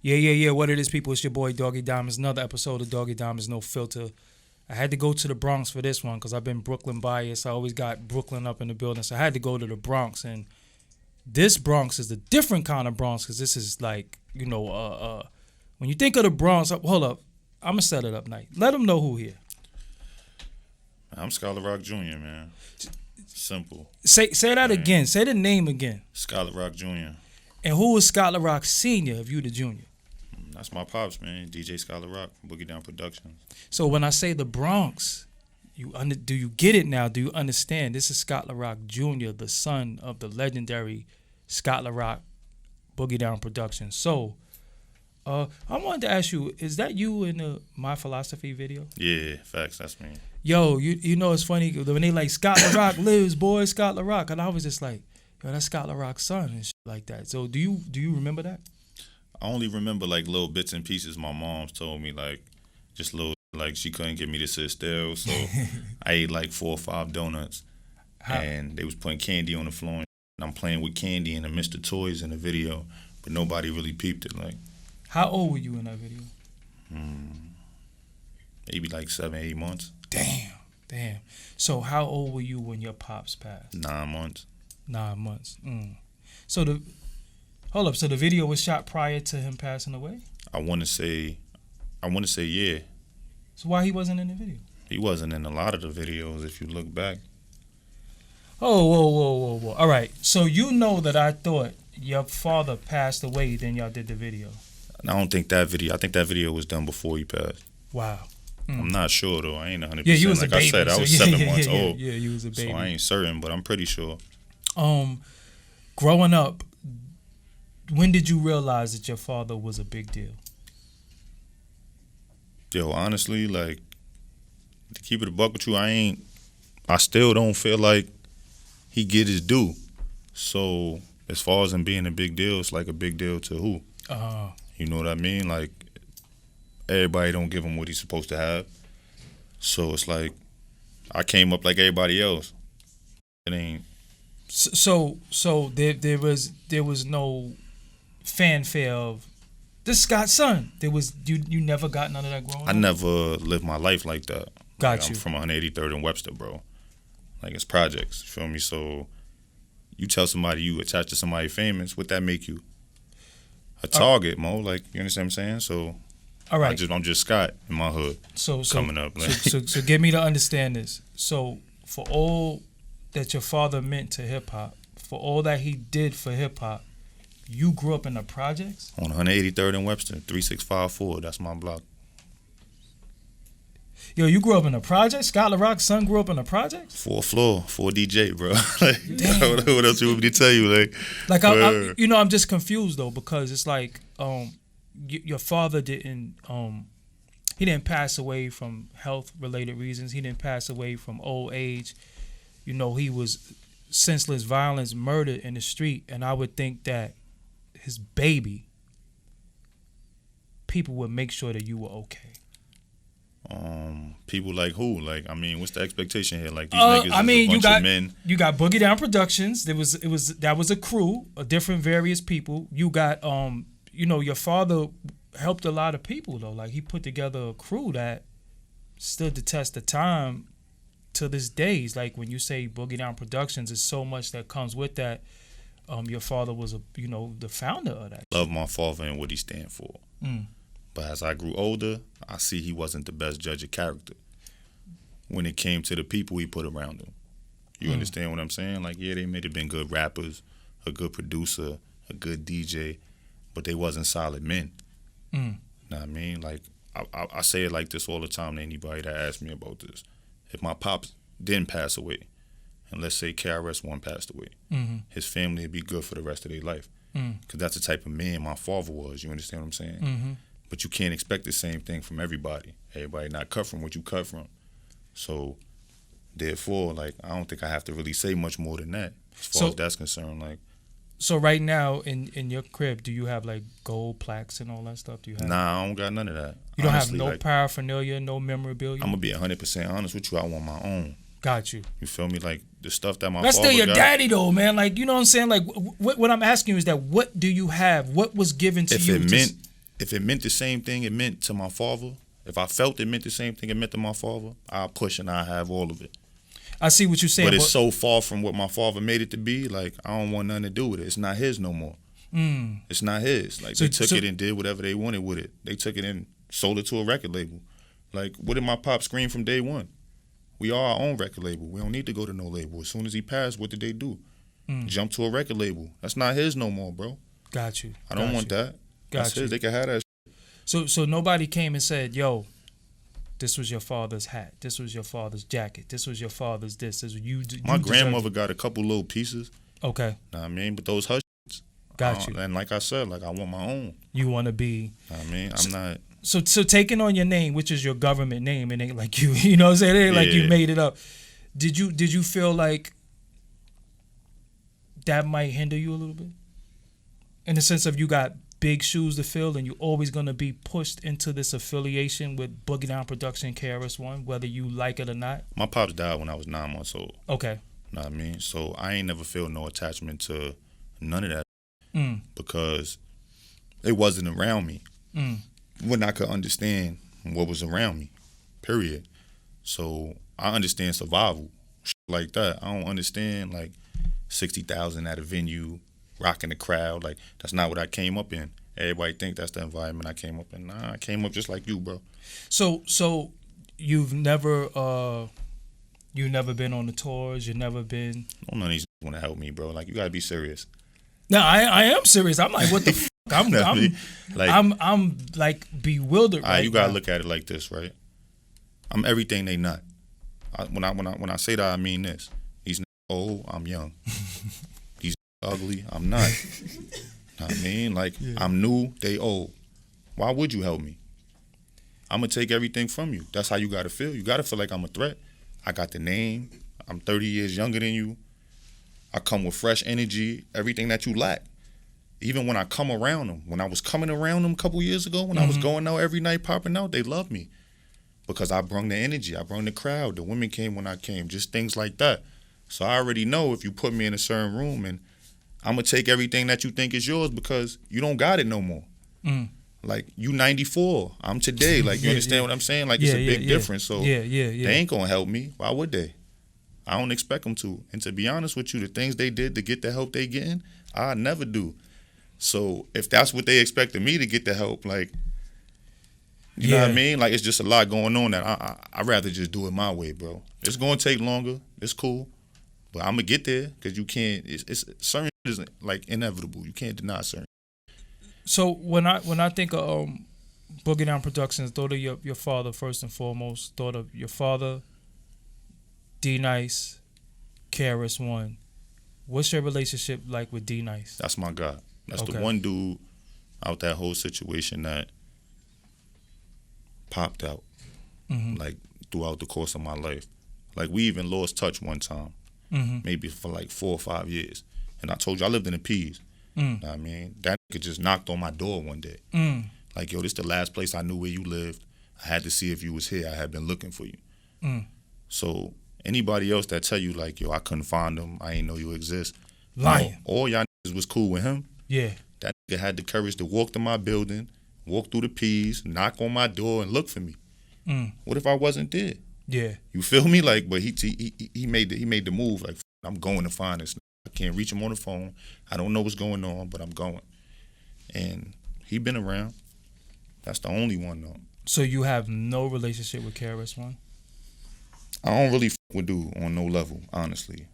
Yeah. What it is, people? It's your boy Doggie Diamonds. Another episode of Doggie Diamonds, no filter. I had to go to the Bronx for this one because I've been Brooklyn biased. I always got Brooklyn up in the building, so I had to go to the Bronx. And this Bronx is a different kind of Bronx because this is like, you know, when you think of the Bronx, hold up, I'm gonna set it up nice. Let them know who here. I'm Scott LaRock Jr, man. Simple. Say that again. Say the name again. Scott LaRock Jr. And who is Scott LaRock Sr. if you the junior? That's my pops, man. DJ Scott LaRock, Boogie Down Productions. So when I say the Bronx, do you get it now? Do you understand? This is Scott LaRock Jr., the son of the legendary Scott LaRock, Boogie Down Productions. So I wanted to ask you, is that you in the My Philosophy video? Yeah, facts. That's me. Yo, you know it's funny when they like Scott LaRock lives, boy, Scott LaRock, and I was just like, yo, that's Scott LaRock's son and shit like that. So do you remember that? I only remember like little bits and pieces my mom's told me, like just little, like she couldn't get me to sit still, so I ate like 4 or 5 donuts, and they was putting candy on the floor, and I'm playing with candy and the Mr. Toys in the video, but nobody really peeped it. Like, how old were you in that video? Maybe like 7, 8 months. Damn. So how old were you when your pops passed? 9 months. 9 months. So hold up. So the video was shot prior to him passing away? I want to say yeah. So why he wasn't in the video? He wasn't in a lot of the videos if you look back. Oh, whoa. All right. So you know that I thought your father passed away, then y'all did the video. I don't think that video. I think that video was done before he passed. Wow. I'm not sure though. I ain't 100%. Yeah, you was like a baby. I said, I was 7 months old. Yeah, you was a baby. So I ain't certain, but I'm pretty sure. Growing up, when did you realize that your father was a big deal? Yo, honestly, like, to keep it a buck with you, I still don't feel like he get his due. So as far as him being a big deal, it's like a big deal to who? You know what I mean? Like, everybody don't give him what he's supposed to have. So it's like, I came up like everybody else. It ain't. So there was no fanfare of this Scott's son. There was you never got none of that growing up? I never lived my life like that. Got like, you. I'm from 183rd and Webster, bro. Like, it's projects, you feel me? So you tell somebody you attached to somebody famous, what that make you? A target, Mo. Like, you understand what I'm saying? So all right. I'm just Scott in my hood. So coming up. Like. So get me to understand this. So for all that your father meant to hip hop, for all that he did for hip hop, you grew up in the projects? On 183rd and Webster, 3654. That's my block. Yo, you grew up in the projects? Scott LaRock's son grew up in the projects? 4th floor, 4 DJ, bro. Like, what else you want me to tell you? Like, I'm just confused though, because it's like your father didn't he didn't pass away from health related reasons. He didn't pass away from old age. You know, he was senseless violence, murdered in the street, and I would think that his baby, people would make sure that you were okay. People like who? Like, I mean, what's the expectation here? Like, these niggas is a bunch of men. You got Boogie Down Productions. That was a crew of different various people. You got your father helped a lot of people though. Like, he put together a crew that stood the test of time to this day. It's like when you say Boogie Down Productions, there's so much that comes with that. Your father was the founder of that. Love my father and what he stand for. But as I grew older, I see he wasn't the best judge of character when it came to the people he put around him. You understand what I'm saying? Like, yeah, they may have been good rappers, a good producer, a good DJ, but they wasn't solid men. Know what I mean? Like, I say it like this all the time to anybody that asks me about this. If my pops didn't pass away, and let's say KRS-One passed away, his family would be good for the rest of their life. Because that's the type of man my father was. You understand what I'm saying? But you can't expect the same thing from everybody. Everybody not cut from what you cut from. So, therefore, like, I don't think I have to really say much more than that as far as that's concerned. Like, so right now in your crib, do you have like gold plaques and all that stuff? Do you have? Nah, I don't got none of that. You don't have no paraphernalia, no memorabilia? I'm gonna be 100% honest with you. I want my own. Got you. You feel me? Like, the stuff that my That's father still your got, daddy though, man. Like, you know what I'm saying? Like, what I'm asking you is that what do you have? What was given to you? if it meant the same thing it meant to my father, if I felt it meant the same thing it meant to my father, I'll push and I'll have all of it. I see what you're saying. But it's so far from what my father made it to be, like, I don't want nothing to do with it. It's not his no more. It's not his. Like, they took it and did whatever they wanted with it. They took it and sold it to a record label. Like, what did my pop scream from day one? We are our own record label. We don't need to go to no label. As soon as he passed, what did they do? Jump to a record label. That's not his no more, bro. Got you. I don't want that. That's his. They can have that shit. So nobody came and said, yo, this was your father's hat. This was your father's jacket. This was your father's this. My grandmother got a couple little pieces. Okay. Know what I mean? But those hush. Got you. And like I said, like, I want my own. You want to be. Know what I mean? I'm not. So taking on your name, which is your government name, it ain't like you know what I'm saying? It ain't like you made it up. Did you feel like that might hinder you a little bit? In the sense of you got big shoes to fill and you're always going to be pushed into this affiliation with Boogie Down Productions, KRS-One, whether you like it or not? My pops died when I was 9 months old. Okay. Know what I mean? So I ain't never feel no attachment to none of that because it wasn't around me. When I could understand what was around me, period. So I understand survival, shit like that. I don't understand like 60,000 at a venue, rocking the crowd. Like, that's not what I came up in. Everybody think that's the environment I came up in. Nah, I came up just like you, bro. So you've never been on the tours. You've never been. None of these want to help me, bro. Like, you gotta be serious. No, I am serious. I'm like, what the fuck? I'm like bewildered. Right, you gotta look at it like this, right? I'm everything they not. When I say that, I mean this. These old, I'm young. These ugly, I'm not. Know what I mean? Like, I'm new, they old. Why would you help me? I'm gonna take everything from you. That's how you gotta feel. You gotta feel like I'm a threat. I got the name. I'm 30 years younger than you. I come with fresh energy, everything that you lack. Even when I come around them, when I was coming around them a couple years ago, when I was going out every night, popping out, they loved me. Because I brung the energy, I brung the crowd, the women came when I came, just things like that. So I already know if you put me in a certain room and I'm going to take everything that you think is yours because you don't got it no more. Like, you 94, I'm today. Like, you understand what I'm saying? Like, it's a big difference. So they ain't going to help me. Why would they? I don't expect them to. And to be honest with you, the things they did to get the help they getting, I never do. So if that's what they expected me to get the help, like, you know what I mean? Like, it's just a lot going on that I'd rather just do it my way, bro. It's going to take longer. It's cool. But I'm going to get there because you can't, it's certain is like inevitable. You can't deny certain. So when I think of Boogie Down Productions, thought of your father first and foremost, thought of your father, D-Nice, KRS-One. What's your relationship like with D-Nice? That's my guy. That's the one dude out that whole situation that popped out, like, throughout the course of my life. Like, we even lost touch one time, maybe for like 4 or 5 years. And I told you, I lived in the P's. Know what I mean? That nigga just knocked on my door one day. Like, yo, this the last place I knew where you lived. I had to see if you was here. I had been looking for you. So anybody else that tell you, like, yo, I couldn't find him, I ain't know you exist. Lying. No, all y'all niggas was cool with him. Yeah. That nigga had the courage to walk to my building, walk through the P's, knock on my door, and look for me. What if I wasn't there? Yeah. You feel me? Like, but he made the move. Like, I'm going to find this nigga. I can't reach him on the phone. I don't know what's going on, but I'm going. And he been around. That's the only one, though. So you have no relationship with KRS-One? I don't really fuck with dude on no level, honestly.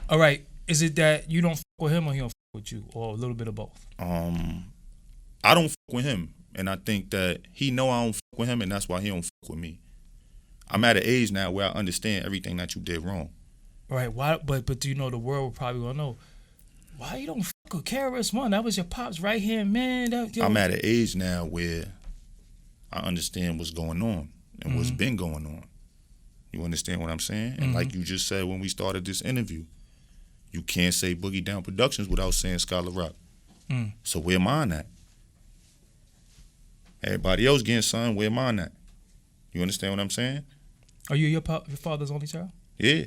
All right. Is it that you don't fuck with him or he don't fuck with you, or a little bit of both? I don't fuck with him, and I think that he know I don't fuck with him, and that's why he don't fuck with me. I'm at an age now where I understand everything that you did wrong. Right. Why? But do you know the world will probably gonna know why you don't fuck with KRS-One? That was your pop's right hand man. I'm at an age now where I understand what's going on and what's been going on. You understand what I'm saying? And like you just said when we started this interview, you can't say Boogie Down Productions without saying Scott LaRock. So where mine at? Everybody else getting son, where mine at? You understand what I'm saying? Are you your father's only child? Yeah.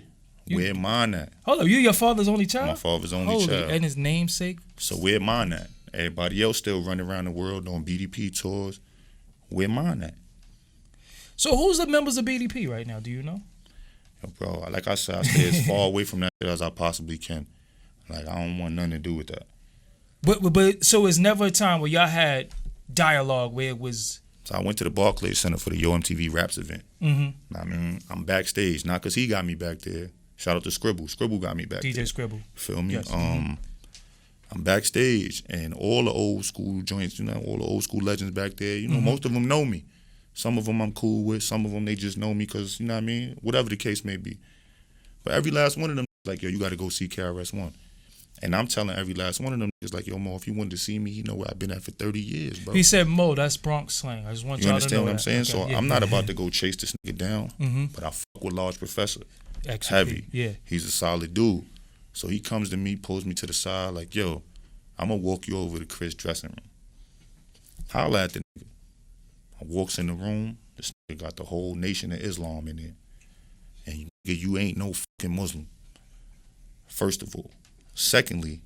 Where mine at? Hold up, you your father's only child? My father's only child. And his namesake? So where mine at? Everybody else still running around the world doing BDP tours. Where mine at? So who's the members of BDP right now? Do you know? Yo, bro, like I said, I stay as far away from that shit as I possibly can. Like, I don't want nothing to do with that. But so it's never a time where y'all had dialogue where it was... So I went to the Barclays Center for the Yo MTV Raps event. Mm-hmm. I mean, I'm backstage, not because he got me back there. Shout out to Scribble. Scribble got me back there. DJ Scribble. Feel me? Yes. I'm backstage, and all the old school joints, you know, all the old school legends back there, you know, most of them know me. Some of them I'm cool with. Some of them, they just know me because, you know what I mean? Whatever the case may be. But every last one of them is like, yo, you got to go see KRS-One. And I'm telling every last one of them, it's like, yo, Mo, if you wanted to see me, you know where I've been at for 30 years, bro. He said, Mo, that's Bronx slang. I just want y'all to know. You understand what I'm saying? Okay. So Yeah. I'm not about to go chase this nigga down, but I fuck with Large Professor. XP. Heavy. Yeah. He's a solid dude. So he comes to me, pulls me to the side, like, yo, I'm going to walk you over to Chris' dressing room. Holla at the nigga. I walks in the room. This nigga got the whole Nation of Islam in there. And you ain't no fucking Muslim. First of all. Secondly,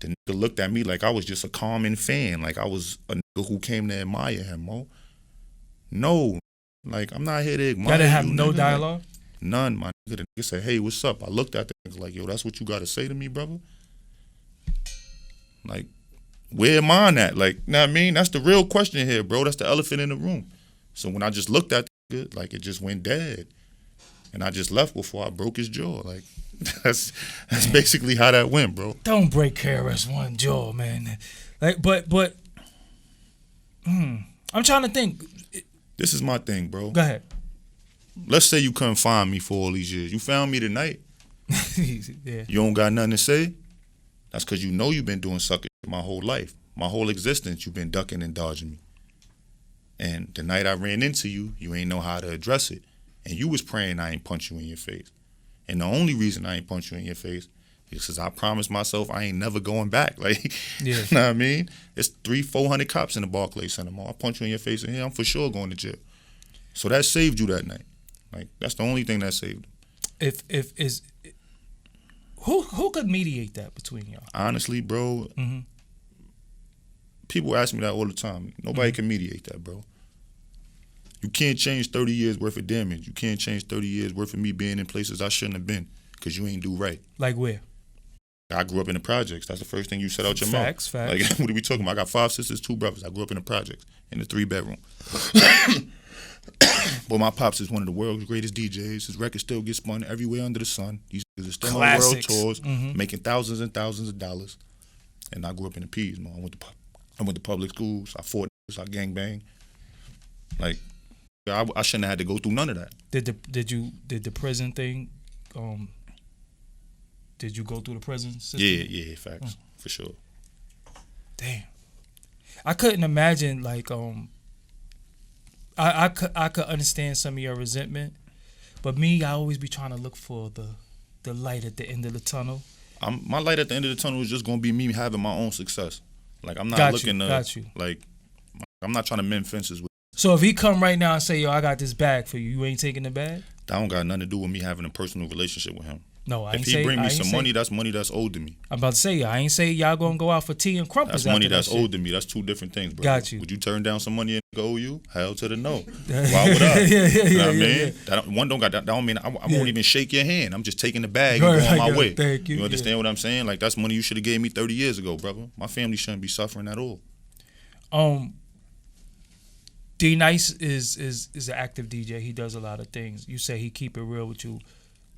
the nigga looked at me like I was just a common fan. Like I was a nigga who came to admire him, Mo. No. Like, I'm not here to admire you. Y'all didn't have no nigga. dialogue? None, my nigga. The nigga said, hey, what's up? I looked at the nigga like, yo, that's what you got to say to me, brother? Like, where am I at? Like, you know what I mean? That's the real question here, bro. That's the elephant in the room. So when I just looked at the nigga, like, it just went dead. And I just left before I broke his jaw. Like, that's basically how that went, bro. Don't break KRS-One jaw, man. Like, but I'm trying to think. This is my thing, bro. Go ahead. Let's say you couldn't find me for all these years. You found me tonight. Yeah. You don't got nothing to say? That's because you know you've been doing sucker shit my whole life. My whole existence, you've been ducking and dodging me. And the night I ran into you, you ain't know how to address it. And you was praying I ain't punch you in your face. And the only reason I ain't punch you in your face is because I promised myself I ain't never going back. Like, Yeah. You know what I mean? It's 300-400 cops in the Barclays Center. I punch you in your face in here, I'm for sure going to jail. So that saved you that night. Like, that's the only thing that saved him. Who could mediate that between y'all? Honestly, bro, people ask me that all the time. Nobody can mediate that, bro. You can't change 30 years worth of damage. You can't change 30 years worth of me being in places I shouldn't have been because you ain't do right. Like where? I grew up in the projects. That's the first thing you said out your Facts. mouth. Like, what are we talking about? I got 5 sisters, 2 brothers. I grew up in the projects in the 3-bedroom. But my pops is one of the world's greatest DJs. His records still get spun everywhere under the sun. These niggas are still Classics. on world tours, making thousands and thousands of dollars. And I grew up in the P's, man. I went to public schools. I fought niggas. I gangbang. Like, I shouldn't have had to go through none of that. Did the prison thing? Did you go through the prison system? Yeah, facts for sure. Damn, I couldn't imagine like I could understand some of your resentment, but me, I always be trying to look for the light at the end of the tunnel. My light at the end of the tunnel is just gonna be me having my own success. Like, I'm not looking to like, I'm not trying to mend fences with. So if he come right now and say, yo, I got this bag for you, you ain't taking the bag? That don't got nothing to do with me having a personal relationship with him. No, I ain't If he bring me some money, that's money that's owed to me. I'm about to say, I ain't say y'all gonna go out for tea and crumpets. That's money that's owed to me. That's 2 different things, bro. Got you. Would you turn down some money and go owe you? Hell to the no. Why would I? You know what I mean? That one don't got that. That don't mean I won't even shake your hand. I'm just taking the bag and going my way. Thank you. You understand what I'm saying? Like, that's money you should have gave me 30 years ago, brother. My family shouldn't be suffering at all. D Nice is an active DJ. He does a lot of things. You say he keep it real with you.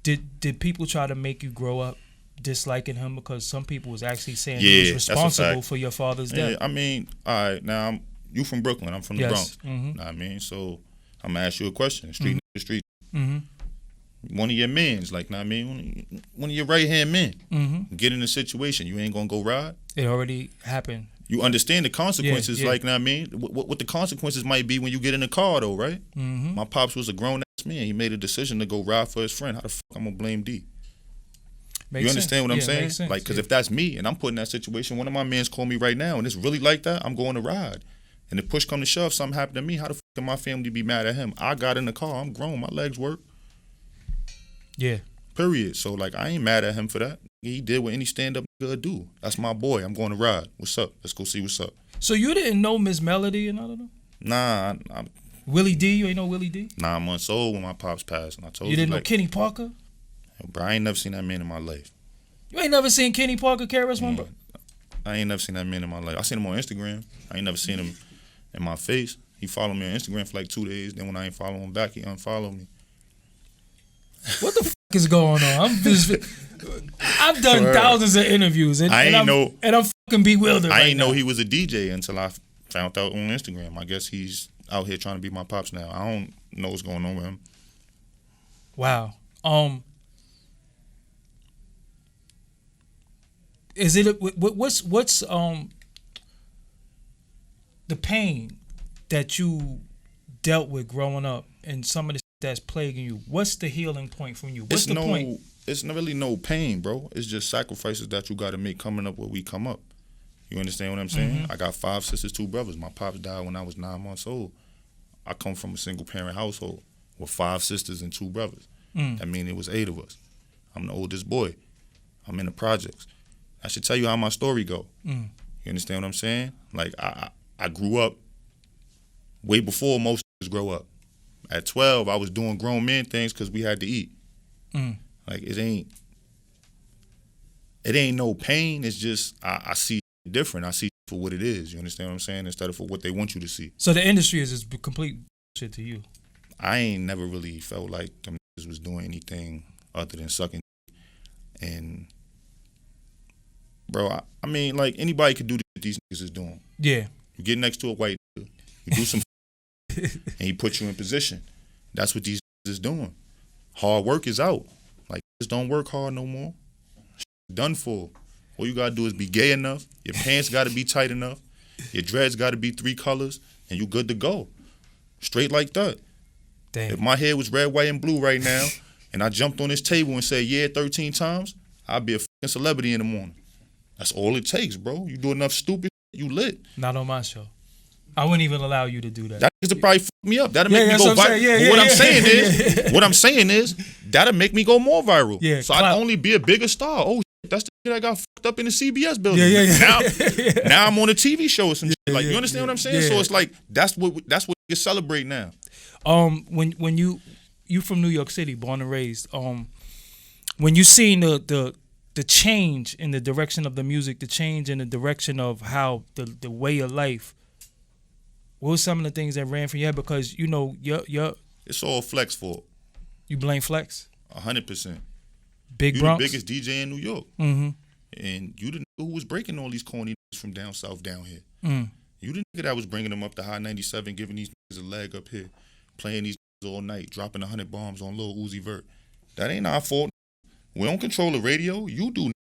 Did people try to make you grow up disliking him? Because some people was actually saying he was responsible for your father's death. I mean, all right, now you from Brooklyn. I'm from the Bronx. Mm-hmm. Know what I mean? So I'm going to ask you a question. Street. One of your mens, like, know what I mean? One of your right-hand men. Get in a situation. You ain't going to go ride? It already happened. You understand the consequences, like, know what I mean? What the consequences might be when you get in the car, though, right? My pops was a grown-ass man. He made a decision to go ride for his friend. How the fuck I'm going to blame D? You understand what I'm saying? Sense, like, because if that's me and I'm put in that situation, one of my mans call me right now and it's really like that, I'm going to ride. And if push come to shove, something happened to me, how the fuck can my family be mad at him? I got in the car. I'm grown. My legs work. Yeah. period. So, like, I ain't mad at him for that. He did what any stand-up nigga would do. That's my boy. I'm going to ride. What's up? Let's go see what's up. So you didn't know Miss Melody and all of them? Nah. Willie D? You ain't know Willie D? 9 months old when my pops passed. And I told you didn't know like, Kenny Parker? Bro, I ain't never seen that man in my life. You ain't never seen Kenny Parker, KRS-One, bro? I ain't never seen that man in my life. I seen him on Instagram. I ain't never seen him in my face. He followed me on Instagram for like 2 days. Then when I ain't following him back, he unfollowed me. What the is going on? I've done thousands of interviews and I'm fucking bewildered. I ain't know he was a DJ until I found out on Instagram. I guess he's out here trying to be my pops now. I don't know what's going on with him. Wow. Is it what's the pain that you dealt with growing up and some of the that's plaguing you? What's the healing point from you? What's the point? It's not really no pain, bro. It's just sacrifices that you got to make coming up where we come up. You understand what I'm saying? Mm-hmm. I got 5 sisters, 2 brothers. My pops died when I was 9 months old. I come from a single parent household with 5 sisters and 2 brothers. That means it was 8 of us. I'm the oldest boy. I'm in the projects. I should tell you how my story go. You understand what I'm saying? Like, I grew up way before most grow up. At 12, I was doing grown man things because we had to eat. Like, it ain't no pain. It's just I see it different. I see it for what it is. You understand what I'm saying? Instead of for what they want you to see. So the industry is just complete shit to you. I ain't never really felt like them niggas was doing anything other than sucking. And, bro, I mean, like, anybody could do what these niggas is doing. Yeah. You get next to a white nigga, you do some and he put you in position. That's what these is doing. Hard work is out. Like, just don't work hard no more. Done for. All you gotta do is be gay enough. Your pants gotta be tight enough. Your dreads gotta be 3 colors, and you good to go. Straight like that. Damn. If my hair was red, white, and blue right now, and I jumped on this table and said yeah 13 times, I'd be a fucking celebrity in the morning. That's all it takes, bro. You do enough stupid, you lit. Not on my show. I wouldn't even allow you to do that. That nigga probably fuck me up. That'll make me go viral. What I'm saying is, that'll make me go more viral. Yeah, so I'd only be a bigger star. Oh, shit, that's the shit I got fucked up in the CBS building. Now I'm on a TV show or some shit. Like, you understand what I'm saying? So it's like that's what you celebrate now. When you from New York City, born and raised, when you seen the change in the direction of the music, the change in the direction of how the way of life. What were some of the things that ran from your head? Because, you know, it's all Flex fault. You blame Flex? 100%. Big you Bronx? the biggest DJ in New York. Mm-hmm. And you the nigga who was breaking all these corny niggas from down south down here. You the nigga that was bringing them up to High 97, giving these niggas a leg up here, playing these niggas all night, dropping 100 bombs on Lil Uzi Vert. That ain't our fault. We don't control the radio. You do.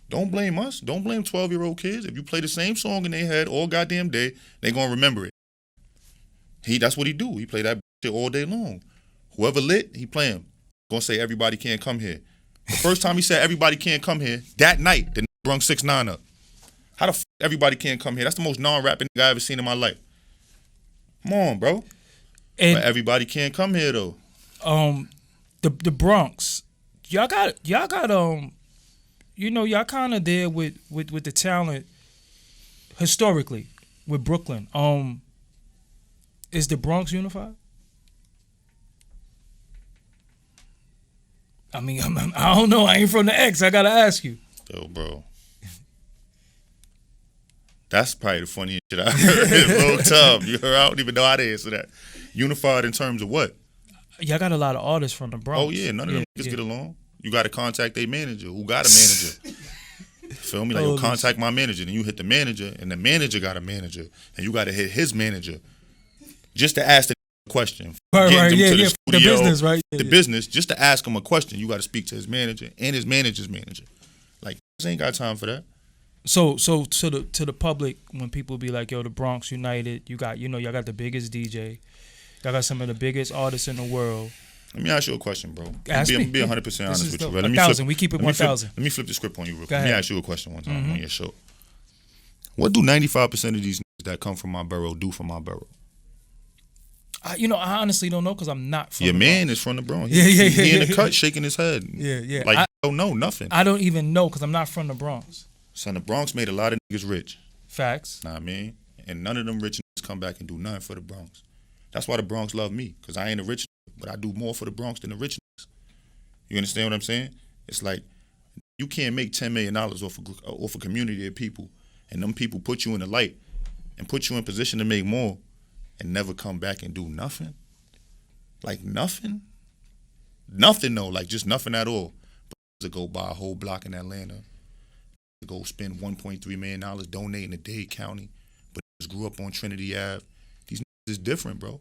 Don't blame us. Don't blame 12-year-old kids. If you play the same song in their head all goddamn day, they gonna remember it. That's what he do. He play that shit all day long. Whoever lit, he play him. Gonna say everybody can't come here. The first time he said everybody can't come here, that night, the nigga brung 6ix9ine up. How the fuck everybody can't come here? That's the most non-rapping nigga I ever seen in my life. Come on, bro. And but everybody can't come here though. The Bronx, y'all got you know, y'all kind of there with the talent historically with Brooklyn. Is the Bronx unified? I mean, I don't know. I ain't from the X. I gotta ask you. Yo, bro. That's probably the funniest shit I heard in a long time. You heard? I don't even know how to answer that. Unified in terms of what? Y'all got a lot of artists from the Bronx. Oh yeah, none of them niggas get along. You got to contact their manager. Who got a manager? Feel me? Like, you contact my manager, then you hit the manager, and the manager got a manager, and you got to hit his manager. Just to ask the question. Right, yeah. The business, right? The business, just to ask him a question, you got to speak to his manager and his manager's manager. Like, this ain't got time for that. So to the public, when people be like, yo, the Bronx United, y'all got the biggest DJ. Y'all got some of the biggest artists in the world. Let me ask you a question, bro. Be 100% honest with you, bro. 1,000. We keep it 1,000. Let me flip the script on you real quick. Let me ask you a question one time on your show. What do 95% of these niggas that come from my borough do for my borough? I honestly don't know because I'm not from Your the man Bronx. is from the Bronx. Yeah. He in the cut shaking his head. Yeah. Like, I don't know nothing. I don't even know because I'm not from the Bronx. Son, the Bronx made a lot of niggas rich. Facts. Know what I mean? And none of them rich niggas come back and do nothing for the Bronx. That's why the Bronx love me, because I ain't a rich nigga, but I do more for the Bronx than the rich niggas. You understand what I'm saying? It's like, you can't make $10 million off a community of people, and them people put you in the light and put you in position to make more and never come back and do nothing. Like nothing? Nothing though, like just nothing at all. But to go buy a whole block in Atlanta, to go spend $1.3 million donating to Dade County, but just grew up on Trinity Ave. These niggas is different, bro.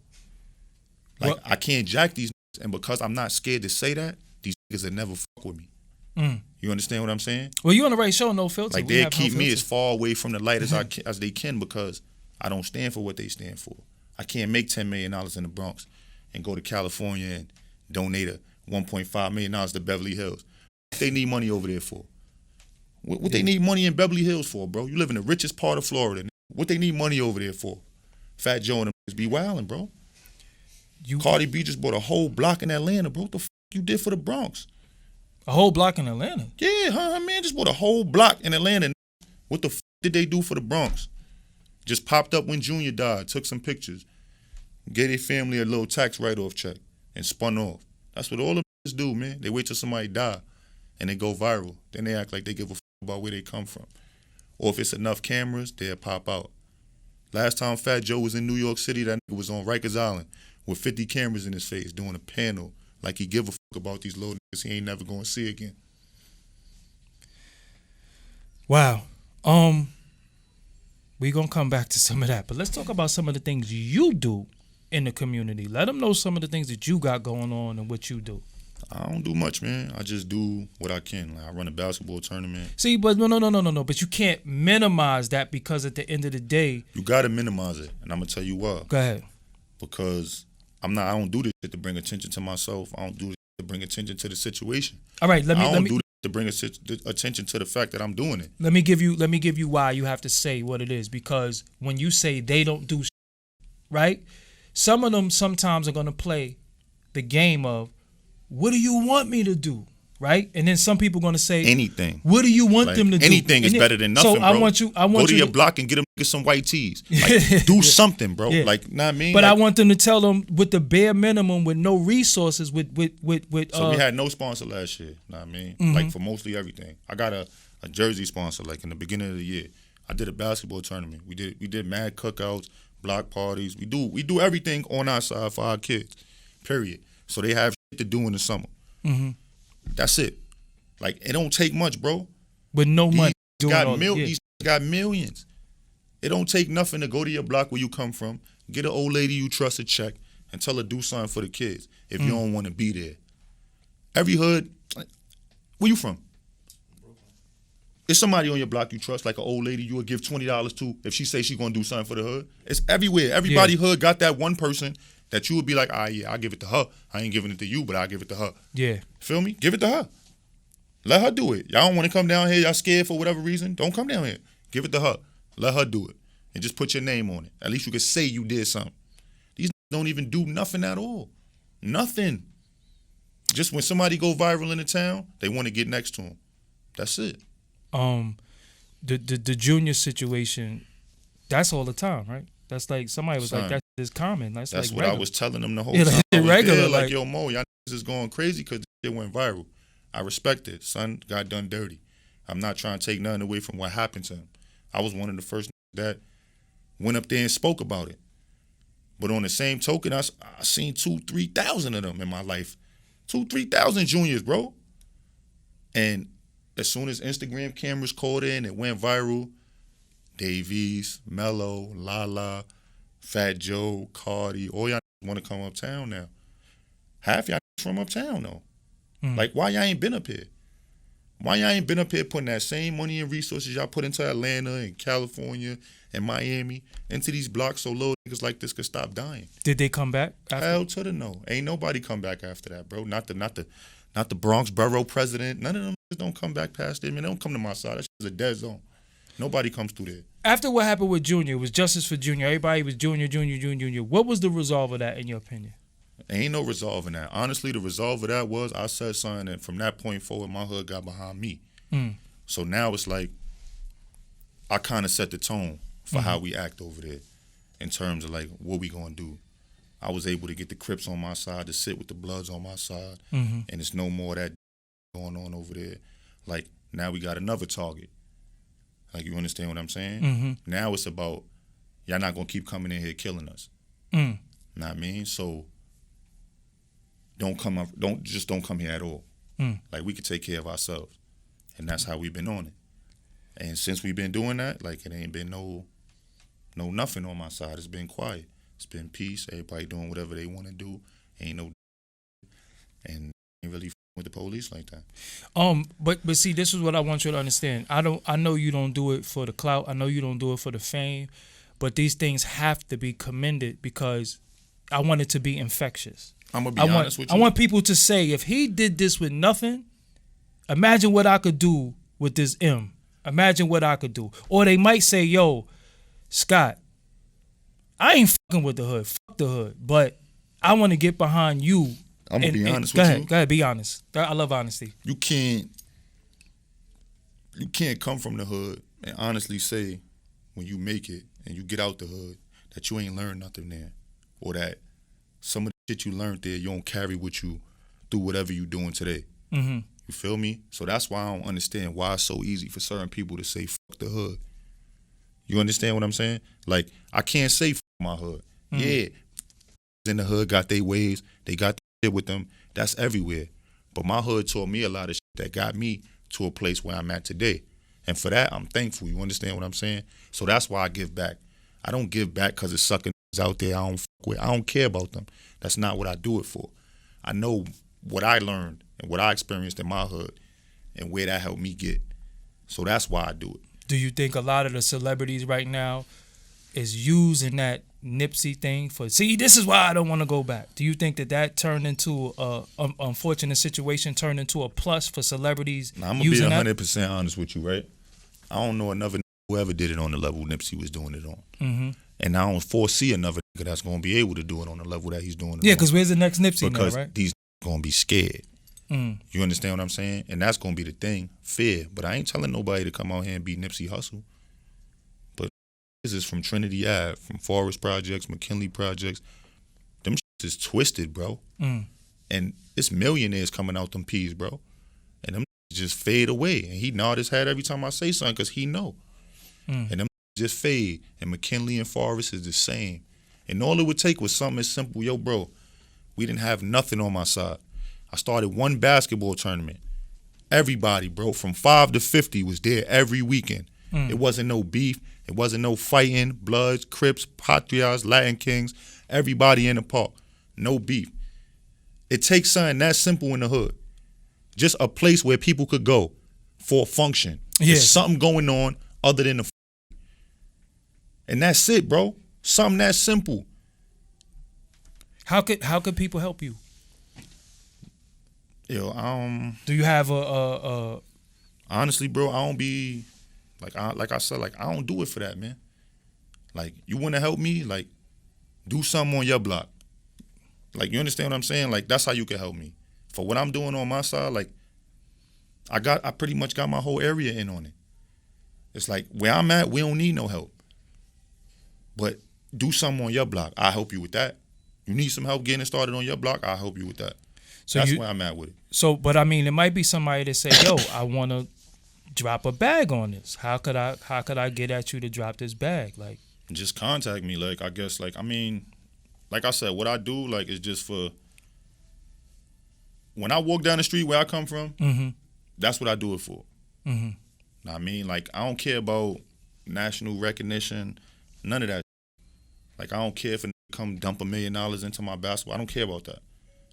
Like, I can't jack these niggas, and because I'm not scared to say that, these niggas will never fuck with me. You understand what I'm saying? Well, you on the right show, no filter. Like, they'll keep me as far away from the light as they can because I don't stand for what they stand for. I can't make $10 million in the Bronx and go to California and donate $1.5 million to Beverly Hills. What they need money over there for? What they need money in Beverly Hills for, bro? You live in the richest part of Florida. What they need money over there for? Fat Joe and them be wildin', bro. Cardi B just bought a whole block in Atlanta, bro. What the f*** you did for the Bronx? A whole block in Atlanta? Yeah, her man just bought a whole block in Atlanta. What the f*** did they do for the Bronx? Just popped up when Junior died, took some pictures, gave their family a little tax write-off check, and spun off. That's what all the niggas do, man. They wait till somebody die, and they go viral. Then they act like they give a f*** about where they come from. Or if it's enough cameras, they'll pop out. Last time Fat Joe was in New York City, that nigga was on Rikers Island with 50 cameras in his face doing a panel like he give a f*** about these little niggas he ain't never gonna see again. Wow. We gonna come back to some of that, but let's talk about some of the things you do in the community. Let them know some of the things that you got going on and what you do. I don't do much, man. I just do what I can. Like, I run a basketball tournament. See, but no. But you can't minimize that because at the end of the day, you gotta minimize it, and I'm gonna tell you why. Go ahead. Because I don't do this shit to bring attention to myself. I don't do this to bring attention to the situation. All right, let me do this to bring attention to the fact that I'm doing it. Let me give you why you have to say what it is, because when you say they don't do shit, right? Some of them sometimes are gonna play the game of, what do you want me to do? Right? And then some people are going to say anything. What do you want them to do? Anything is better than nothing, so bro. I want go to your block and get them some white tees. Like, do something, bro. Yeah. Like, know what I mean? But like, I want them to tell them with the bare minimum, with no resources, with So we had no sponsor last year, know what I mean? Mm-hmm. Like, for mostly everything. I got a jersey sponsor, like, in the beginning of the year. I did a basketball tournament. We did mad cookouts, block parties. We do everything on our side for our kids, period. So they have shit to do in the summer. Mm-hmm. That's it. Like, it don't take much, bro. With no money. These got millions. It don't take nothing to go to your block where you come from, get an old lady you trust a check, and tell her do something for the kids if you don't want to be there. Every hood, where you from? Is somebody on your block you trust, like an old lady you would give $20 to if she say she gonna do something for the hood? It's everywhere. Everybody hood got that one person that you would be like, I'll give it to her. I ain't giving it to you, but I'll give it to her. Yeah. Feel me? Give it to her. Let her do it. Y'all don't want to come down here, y'all scared for whatever reason, don't come down here. Give it to her. Let her do it. And just put your name on it. At least you can say you did something. These don't even do nothing at all. Nothing. Just when somebody go viral in the town, they want to get next to them. That's it. The junior situation, that's all the time, right? That's like, somebody was like, that is common. That's like what regular. I was telling them the whole time. Regular, like, yo, Mo, y'all is going crazy because it went viral. I respect it. Son got done dirty. I'm not trying to take nothing away from what happened to him. I was one of the first that went up there and spoke about it. But on the same token, I seen 2,000-3,000 of them in my life. 2,000-3,000 juniors, bro. And as soon as Instagram cameras caught in, it went viral. Davies, Mello, Lala, Fat Joe, Cardi, all y'all want to come uptown now. Half y'all from uptown, though. Like, why y'all ain't been up here? Why y'all ain't been up here putting that same money and resources y'all put into Atlanta and California and Miami into these blocks so little niggas like this could stop dying? Did they come back after? Hell to the no. Ain't nobody come back after that, bro. Not the Bronx borough president. None of them don't come back past there. Man, they don't come to my side. That shit is a dead zone. Nobody comes through there. After what happened with Junior, it was justice for Junior. Everybody was Junior. What was the resolve of that, in your opinion? Ain't no resolving that. Honestly, the resolve of that was I said something, and from that point forward, my hood got behind me. So now it's like I kind of set the tone for how we act over there in terms of like what we gonna do. I was able to get the Crips on my side, to sit with the Bloods on my side, and it's no more of that going on over there. Like, now we got another target. Like, you understand what I'm saying? Now it's about, y'all not gonna keep coming in here killing us. Know what I mean? So don't come here at all. Like, we can take care of ourselves. And that's how we've been on it. And since we've been doing that, like, it ain't been no nothing on my side. It's been quiet. It's been peace. Everybody doing whatever they want to do. Ain't no and ain't really with the police like that. But see, this is what I want you to understand. I know you don't do it for the clout. I know you don't do it for the fame. But these things have to be commended because I want it to be infectious. I'm gonna be honest with you. I want people to say, if he did this with nothing, imagine what I could do with this M. Imagine what I could do. Or they might say, yo, Scott, I ain't fucking with the hood. Fuck the hood. But I want to get behind you. I'm going to be honest with you. Go ahead, be honest. I love honesty. You can't come from the hood and honestly say when you make it and you get out the hood that you ain't learned nothing there, or that some of the shit you learned there you don't carry with you through whatever you doing today. You feel me? So that's why I don't understand why it's so easy for certain people to say fuck the hood. You understand what I'm saying? Like, I can't say fuck my hood. Yeah, in the hood got their ways, they got shit with them. That's everywhere. But my hood taught me a lot of shit that got me to a place where I'm at today. And for that, I'm thankful. You understand what I'm saying? So that's why I give back. I don't give back because it's sucking out there I don't fuck with. I don't care about them. That's not what I do it for. I know what I learned and what I experienced in my hood and where that helped me get. So that's why I do it. Do you think a lot of the celebrities right now is using that Nipsey thing for, see, this is why I don't want to go back? Do you think that turned into a unfortunate situation, turned into a plus for celebrities? Now, I'm going to be 100% honest with you, right? I don't know another who ever did it on the level Nipsey was doing it on. And I don't foresee another nigga that's going to be able to do it on the level that he's doing it on. Yeah, because where's the next Nipsey because now, right? These going to be scared. You understand what I'm saying? And that's going to be the thing, fear. But I ain't telling nobody to come out here and be Nipsey Hussle. But this is from Trinity Ave, from Forest Projects, McKinley Projects. Them shit is twisted, bro. And it's millionaires coming out them peas, bro. And them just fade away. And he nod his head every time I say something because he know. And them just fade. And McKinley and Forest is the same. And all it would take was something as simple. Yo, bro, we didn't have nothing on my side. I started one basketball tournament. Everybody, bro, from 5 to 50 was there every weekend. It wasn't no beef. It wasn't no fighting. Bloods, Crips, Patrias, Latin Kings, everybody in the park. No beef. It takes something that simple in the hood. Just a place where people could go for a function. Yes. There's something going on other than the and that's it, bro. Something that simple. How could people help you? Yo, do you have a honestly, bro, I don't be like I said, like I don't do it for that, man. Like, you want to help me, like, do something on your block. Like, you understand what I'm saying? Like, that's how you can help me. For what I'm doing on my side, like, I pretty much got my whole area in on it. It's like, where I'm at, we don't need no help. But do something on your block, I'll help you with that. You need some help getting it started on your block, I'll help you with that. So that's where I'm at with it. So, but I mean, it might be somebody that say, yo, I want to drop a bag on this. How could I get at you to drop this bag? Like, just contact me. Like, I guess, like, I mean, like I said, what I do, like, is just for when I walk down the street where I come from, that's what I do it for. I mean, like, I don't care about national recognition, none of that. Like, I don't care if a come dump $1 million into my basketball. I don't care about that.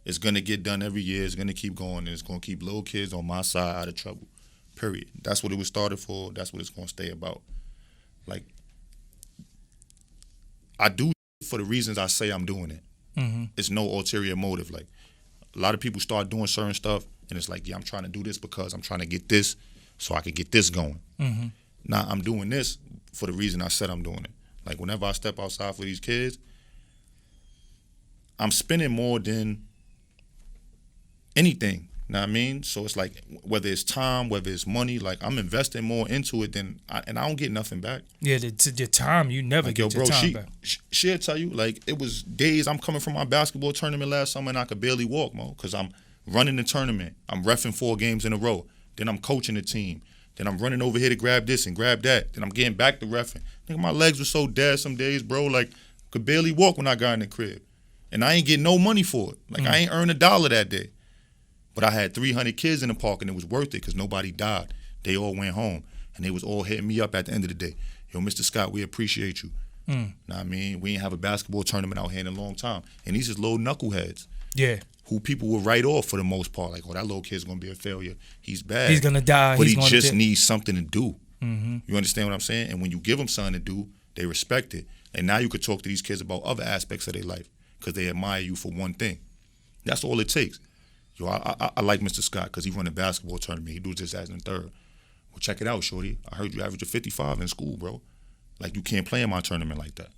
It's going to get done every year. It's going to keep going. And it's going to keep little kids on my side out of trouble, period. That's what it was started for. That's what it's going to stay about. Like, I do for the reasons I say I'm doing it. It's no ulterior motive. Like, a lot of people start doing certain stuff, and it's like, yeah, I'm trying to do this because I'm trying to get this so I can get this going. Nah, I'm doing this for the reason I said I'm doing it. Like, whenever I step outside for these kids, I'm spending more than anything. Know what I mean? So it's like, whether it's time, whether it's money, like, I'm investing more into it and I don't get nothing back. Yeah, the time, you never like, get your time back. She'll tell you, like, it was days I'm coming from my basketball tournament last summer and I could barely walk, Mo, because I'm running the tournament. I'm reffing 4 games in a row. Then I'm coaching the team. Then I'm running over here to grab this and grab that. Then I'm getting back to reffing. Nigga, my legs were so dead some days, bro. Like, could barely walk when I got in the crib. And I ain't getting no money for it. Like, I ain't earned $1 that day. But I had 300 kids in the park, and it was worth it because nobody died. They all went home. And they was all hitting me up at the end of the day. Yo, Mr. Scott, we appreciate you. Know what I mean? We ain't have a basketball tournament out here in a long time. And these is little knuckleheads. Yeah. Who people will write off for the most part. Like, oh, that little kid's going to be a failure. He's bad. He's going to die. But he just needs something to do. You understand what I'm saying? And when you give them something to do, they respect it. And now you could talk to these kids about other aspects of their life because they admire you for one thing. That's all it takes. Yo, I like Mr. Scott because he run a basketball tournament. He do this, as, and third. Well, check it out, shorty. I heard you average a 55 in school, bro. Like, you can't play in my tournament like that.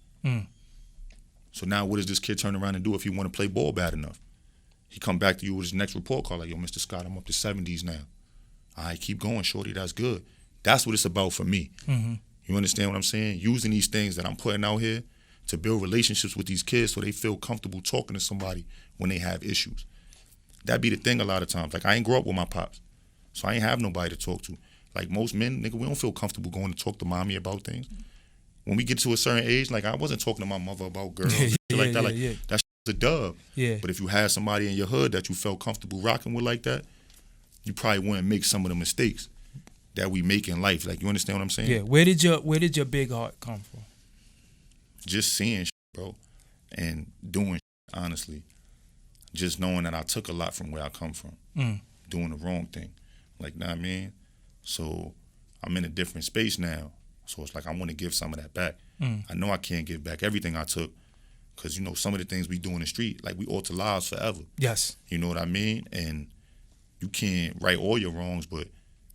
So now what does this kid turn around and do if he want to play ball bad enough? He come back to you with his next report card like, yo, Mr. Scott, I'm up to 70s now. All right, keep going, shorty. That's good. That's what it's about for me. You understand what I'm saying? Using these things that I'm putting out here to build relationships with these kids so they feel comfortable talking to somebody when they have issues. That be the thing a lot of times. Like, I ain't grow up with my pops, so I ain't have nobody to talk to. Like, most men, nigga, we don't feel comfortable going to talk to mommy about things. When we get to a certain age, like, I wasn't talking to my mother about girls and shit like that. Like, that's a dub. But if you had somebody in your hood that you felt comfortable rocking with like that, you probably wouldn't make some of the mistakes that we make in life. Like, you understand what I'm saying? Yeah. Where did your big heart come from? Just seeing shit, bro, and doing shit, honestly. Just knowing that I took a lot from where I come from, doing the wrong thing. Like, know what I mean? So I'm in a different space now. So it's like I want to give some of that back. I know I can't give back everything I took because, you know, some of the things we do in the street, like, we alter lives forever. Yes. You know what I mean? And you can't right all your wrongs, but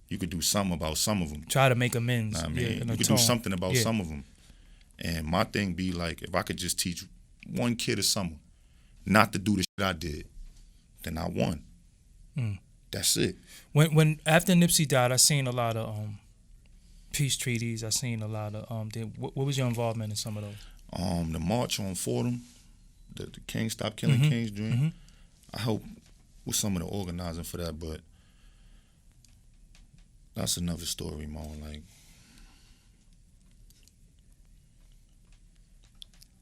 you could do something about some of them. Try to make amends. Know what I mean? You could do something about some of them. And my thing be like, if I could just teach one kid or someone not to do the shit I did, then I won. That's it. When after Nipsey died, I seen a lot of peace treaties. I seen a lot of what was your involvement in some of those? The March on Fordham, the King Stop Killing Kings dream. I helped with some of the organizing for that, but that's another story, Mo. Like,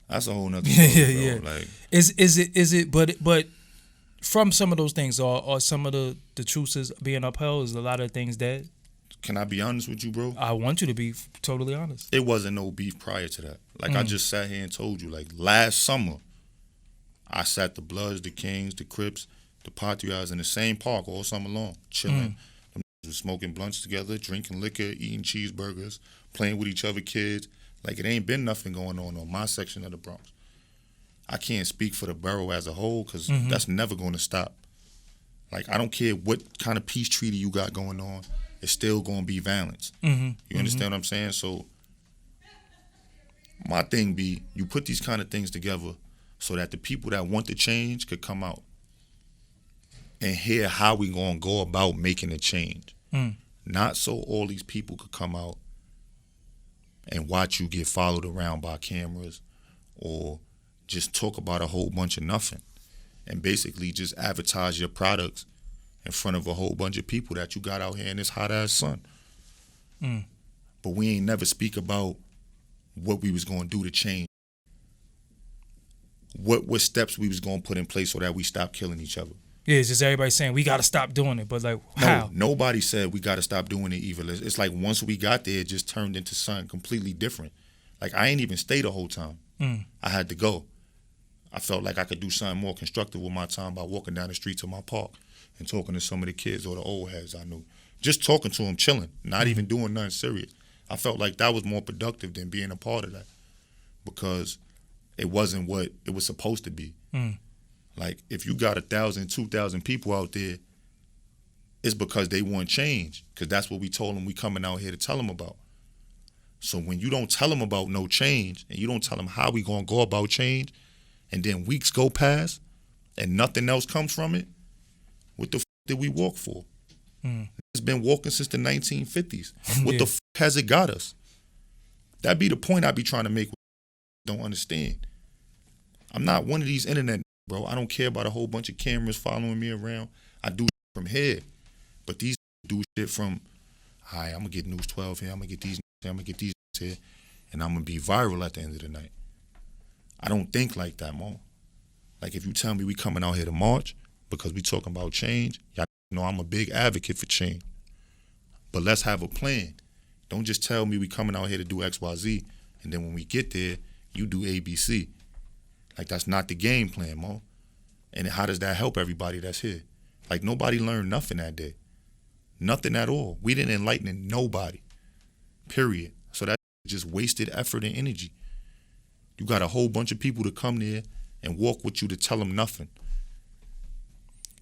that's a whole nother story, bro. Like, is it but from some of those things are some of the truths being upheld, is a lot of things dead? Can I be honest with you, bro? I want you to be totally honest. It wasn't no beef prior to that. Like, I just sat here and told you, like, last summer, I sat the Bloods, the Kings, the Crips, the Patriots in the same park all summer long, chilling. Them was smoking blunts together, drinking liquor, eating cheeseburgers, playing with each other kids. Like, it ain't been nothing going on my section of the Bronx. I can't speak for the borough as a whole because that's never going to stop. Like, I don't care what kind of peace treaty you got going on. It's still going to be violence. You understand what I'm saying? So my thing be, you put these kind of things together so that the people that want to change could come out and hear how we going to go about making a change. Not so all these people could come out and watch you get followed around by cameras or just talk about a whole bunch of nothing and basically just advertise your products in front of a whole bunch of people that you got out here in this hot-ass sun. But we ain't never speak about what we was going to do to change. What steps we was going to put in place so that we stop killing each other. Yeah, it's just everybody saying we got to stop doing it, but like, how? No, nobody said we got to stop doing it either. It's like once we got there, it just turned into something completely different. Like, I ain't even stay the whole time. I had to go. I felt like I could do something more constructive with my time by walking down the streets of my park and talking to some of the kids or the old heads I knew. Just talking to them, chilling, not even doing nothing serious. I felt like that was more productive than being a part of that because it wasn't what it was supposed to be. Like, if you got 1,000, 2,000 people out there, it's because they want change because that's what we told them we coming out here to tell them about. So when you don't tell them about no change, and you don't tell them how we gonna go about change, and then weeks go past, and nothing else comes from it, what the f did we walk for? It's been walking since the 1950s. What the f has it got us? That be the point I be trying to make. Don't understand. I'm not one of these internet, bro. I don't care about a whole bunch of cameras following me around. I do from here, but these do shit from, all right, I'm gonna get News 12 here. I'm gonna get these here. I'm gonna get these here, and I'm gonna be viral at the end of the night. I don't think like that, Mo. Like if you tell me we coming out here to march because we talking about change, y'all know I'm a big advocate for change. But let's have a plan. Don't just tell me we coming out here to do X, Y, Z, and then when we get there, you do A, B, C. Like that's not the game plan, Mo. And how does that help everybody that's here? Like nobody learned nothing that day. Nothing at all. We didn't enlighten nobody. Period. So that's just wasted effort and energy. You got a whole bunch of people to come there and walk with you to tell them nothing.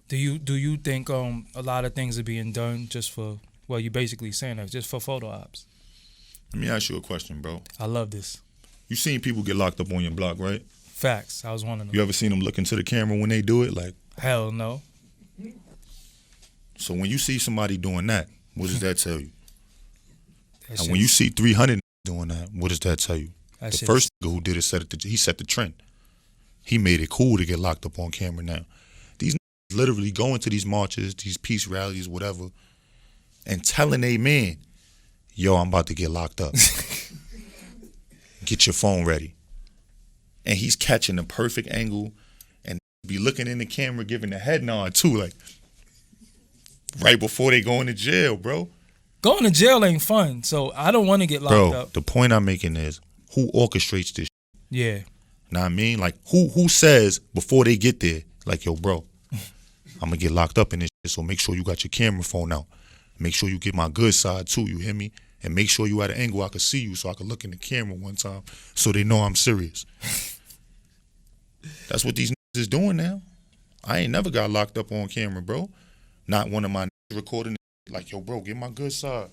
Do you think a lot of things are being done just for, well, you're basically saying that just for photo ops? Let me ask you a question, bro. I love this. You seen people get locked up on your block, right? Facts. I was one of them. You ever seen them look into the camera when they do it? Like, hell no. So when you see somebody doing that, what does that tell you? And when you see 300 doing that, what does that tell you? The first nigga who did it he set the trend. He made it cool to get locked up on camera now. These niggas literally go into these marches, these peace rallies, whatever, and telling a man, yo, I'm about to get locked up. Get your phone ready. And he's catching the perfect angle and be looking in the camera, giving the head nod too, like right before they go into jail, bro. Going to jail ain't fun, so I don't want to get locked up. The point I'm making is, who orchestrates this shit? Yeah. Know what I mean? Like, who says before they get there, like, yo, bro, I'm going to get locked up in this shit, so make sure you got your camera phone out. Make sure you get my good side, too, you hear me? And make sure you at an angle I can see you so I can look in the camera one time so they know I'm serious. That's what these niggas is doing now. I ain't never got locked up on camera, bro. Not one of my niggas recording like, yo, bro, get my good side.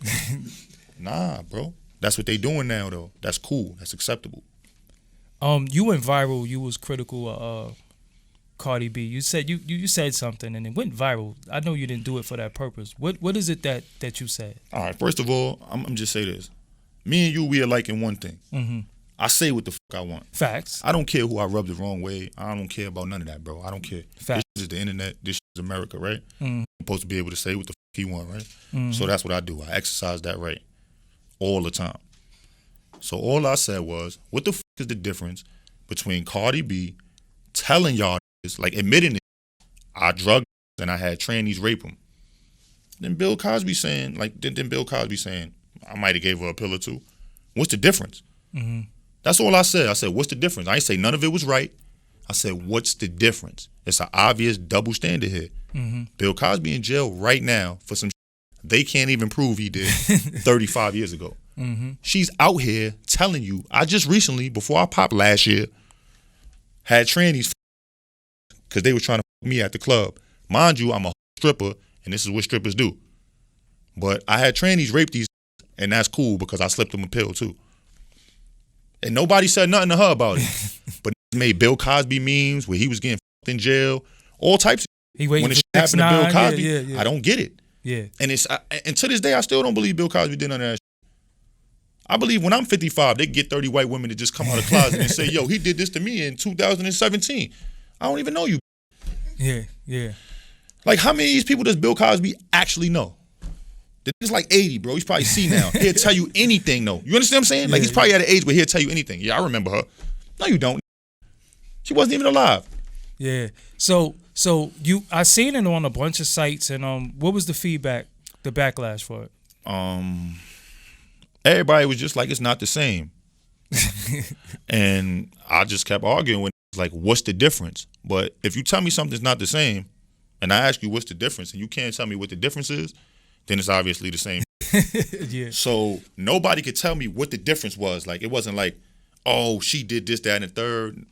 Nah, bro. That's what they doing now, though. That's cool. That's acceptable. You went viral. You was critical of Cardi B. You said you said something and it went viral. I know you didn't do it for that purpose. What is it that you said? All right. First of all, I'm just say this. Me and you, we are like in one thing. Mm-hmm. I say what the fuck I want. Facts. I don't care who I rub the wrong way. I don't care about none of that, bro. I don't care. Facts. This is the internet. This is America, right? Mm-hmm. I'm supposed to be able to say what the fuck he want, right? Mm-hmm. So that's what I do. I exercise that right all the time. So all I said was, what the fuck is the difference between Cardi B telling y'all this, like admitting it, I drugged and I had trannies rape him. Then Bill Cosby saying, I might have gave her a pill or two. What's the difference? Mm-hmm. That's all I said. I said, what's the difference? I ain't say none of it was right. I said, what's the difference? It's an obvious double standard here. Mm-hmm. Bill Cosby in jail right now for some they can't even prove he did 35 years ago. Mm-hmm. She's out here telling you, I just recently, before I popped last year, had trannies because they were trying to fuck me at the club. Mind you, I'm a stripper, and this is what strippers do. But I had trannies rape these, and that's cool because I slipped them a pill too. And nobody said nothing to her about it. But made Bill Cosby memes where he was getting fucked in jail, all types of shit. When it happened to Bill Cosby, yeah. I don't get it. Yeah. And and to this day, I still don't believe Bill Cosby did none of that shit. I believe when I'm 55, they get 30 white women to just come out of the closet and say, yo, he did this to me in 2017. I don't even know you. Yeah. Like, how many of these people does Bill Cosby actually know? It's like 80, bro. He's probably C now. He'll tell you anything, though. You understand what I'm saying? Like, he's probably at an age where he'll tell you anything. Yeah, I remember her. No, you don't. She wasn't even alive. Yeah. So I seen it on a bunch of sites, and what was the feedback, the backlash for it? Everybody was just like, it's not the same. And I just kept arguing with like, what's the difference? But if you tell me something's not the same, and I ask you what's the difference, and you can't tell me what the difference is, then it's obviously the same. Yeah. So nobody could tell me what the difference was. Like, it wasn't like, oh, she did this, that, and the third.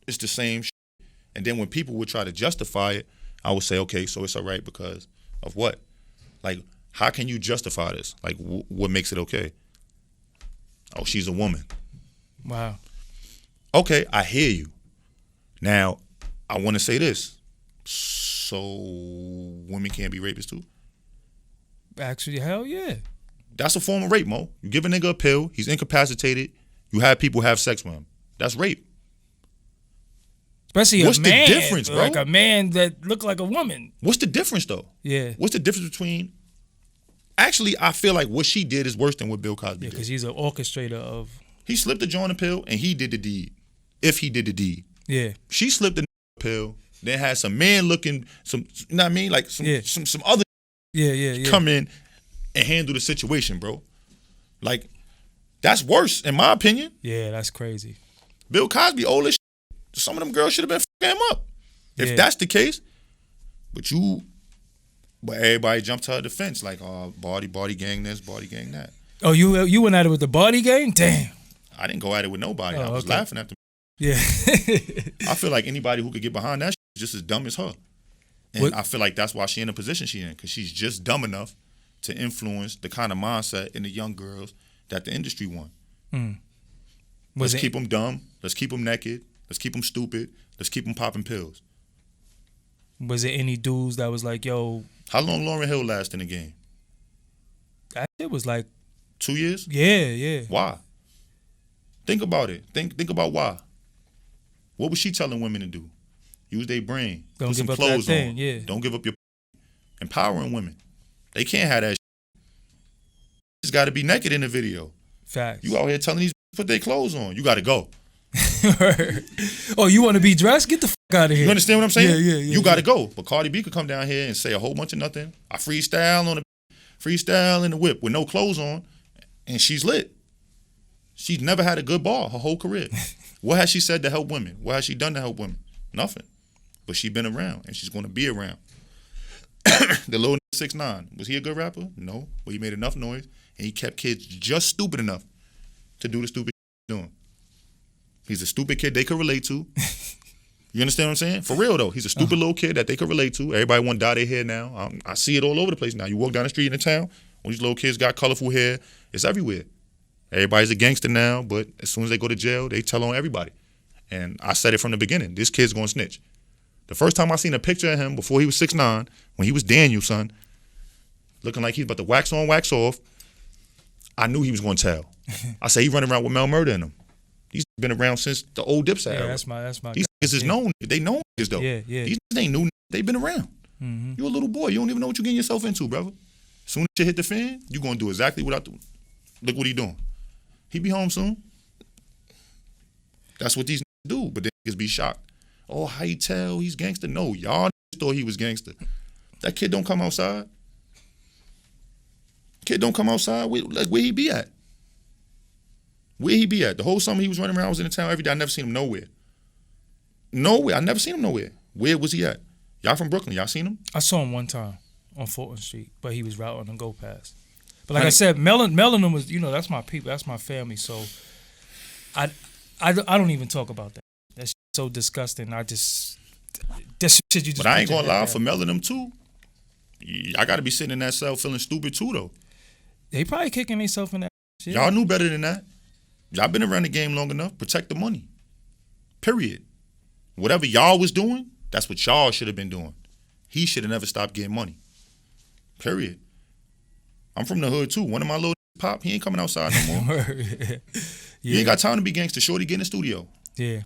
It's the same shit. And then when people would try to justify it, I would say, okay, so it's all right because of what? Like, how can you justify this? Like, what makes it okay? Oh, she's a woman. Wow. Okay, I hear you. Now, I want to say this. So, women can't be rapists too? Actually, hell yeah. That's a form of rape, Mo. You give a nigga a pill, he's incapacitated, you have people have sex with him. That's rape. Especially What's a man. the difference, bro? Like a man that looked like a woman. What's the difference, though? Yeah. What's the difference between... Actually, I feel like what she did is worse than what Bill Cosby did. Because he's an orchestrator of... He slipped the joint a pill, and he did the deed. If he did the deed. Yeah. She slipped the pill, then had some man looking, you know what I mean? Like some other come in and handle the situation, bro. Like, that's worse, in my opinion. Yeah, that's crazy. Bill Cosby, old as shit. Some of them girls should have been fucking him up. If that's the case, but everybody jumped to her defense, like, oh, body gang this, body gang that. Oh, you went at it with the body gang? Damn. I didn't go at it with nobody. I was laughing at them. Yeah. I feel like anybody who could get behind that shit is just as dumb as her. And I feel like that's why she in the position she in, because she's just dumb enough to influence the kind of mindset in the young girls that the industry want. Let's keep them dumb. Let's keep them naked. Let's keep them stupid. Let's keep them popping pills. Was there any dudes that was like, yo... How long Lauryn Hill last in the game? That shit was like... 2 years? Yeah. Why? Think about it. Think about why. What was she telling women to do? Use their brain. Don't put give some up clothes that thing, on. yeah. Don't give up your... Empowering women. They can't have that shit. Just got to be naked in the video. Facts. You out here telling these put their clothes on. You got to go. Oh, you want to be dressed? Get the fuck out of here. You understand what I'm saying? Yeah. You got to go. But Cardi B could come down here and say a whole bunch of nothing. I freestyle in the whip with no clothes on, and she's lit. She's never had a good bar her whole career. What has she said to help women? What has she done to help women? Nothing. But she's been around, and she's going to be around. The little 6ix9ine, was he a good rapper? No. But he made enough noise, and he kept kids just stupid enough to do the stupid shit he's doing. He's a stupid kid they could relate to. You understand what I'm saying? For real, though. He's a stupid little kid that they could relate to. Everybody want to dye their hair now. I see it all over the place now. You walk down the street in the town, all these little kids got colorful hair. It's everywhere. Everybody's a gangster now, but as soon as they go to jail, they tell on everybody. And I said it from the beginning. This kid's going to snitch. The first time I seen a picture of him before he was 6'9", when he was Daniel, son, looking like he's about to wax on, wax off, I knew he was going to tell. I said he running around with Mel Murder in him. He's been around since the old Dipset era. That's my These niggas is known. They know niggas, though. Yeah. These niggas ain't new. They been around. Mm-hmm. You a little boy. You don't even know what you're getting yourself into, brother. As soon as shit hit the fan, you going to do exactly what I do. Look what he doing. He be home soon. That's what these niggas do. But then niggas be shocked. Oh, how you tell he's gangster? No, y'all niggas thought he was gangster. That kid don't come outside. Kid don't come outside. Where he be at? Where he be at? The whole summer he was running around. I was in the town every day. I never seen him nowhere. Nowhere. I never seen him nowhere. Where was he at? Y'all from Brooklyn. Y'all seen him? I saw him one time on Fulton Street, but he was routing on Go Pass. But like I said, Melanin was, that's my people. That's my family. So I don't even talk about that. That's so disgusting. That's shit you just. But I ain't gonna lie, for Melanin too, I gotta be sitting in that cell feeling stupid too, though. They probably kicking themselves in that shit. Y'all knew better than that. Y'all been around the game long enough. Protect the money. Period. Whatever y'all was doing, that's what y'all should have been doing. He should have never stopped getting money. Period. I'm from the hood too. One of my little pop, he ain't coming outside no more. Yeah. You ain't got time to be gangster. Shorty, get in the studio. Yeah.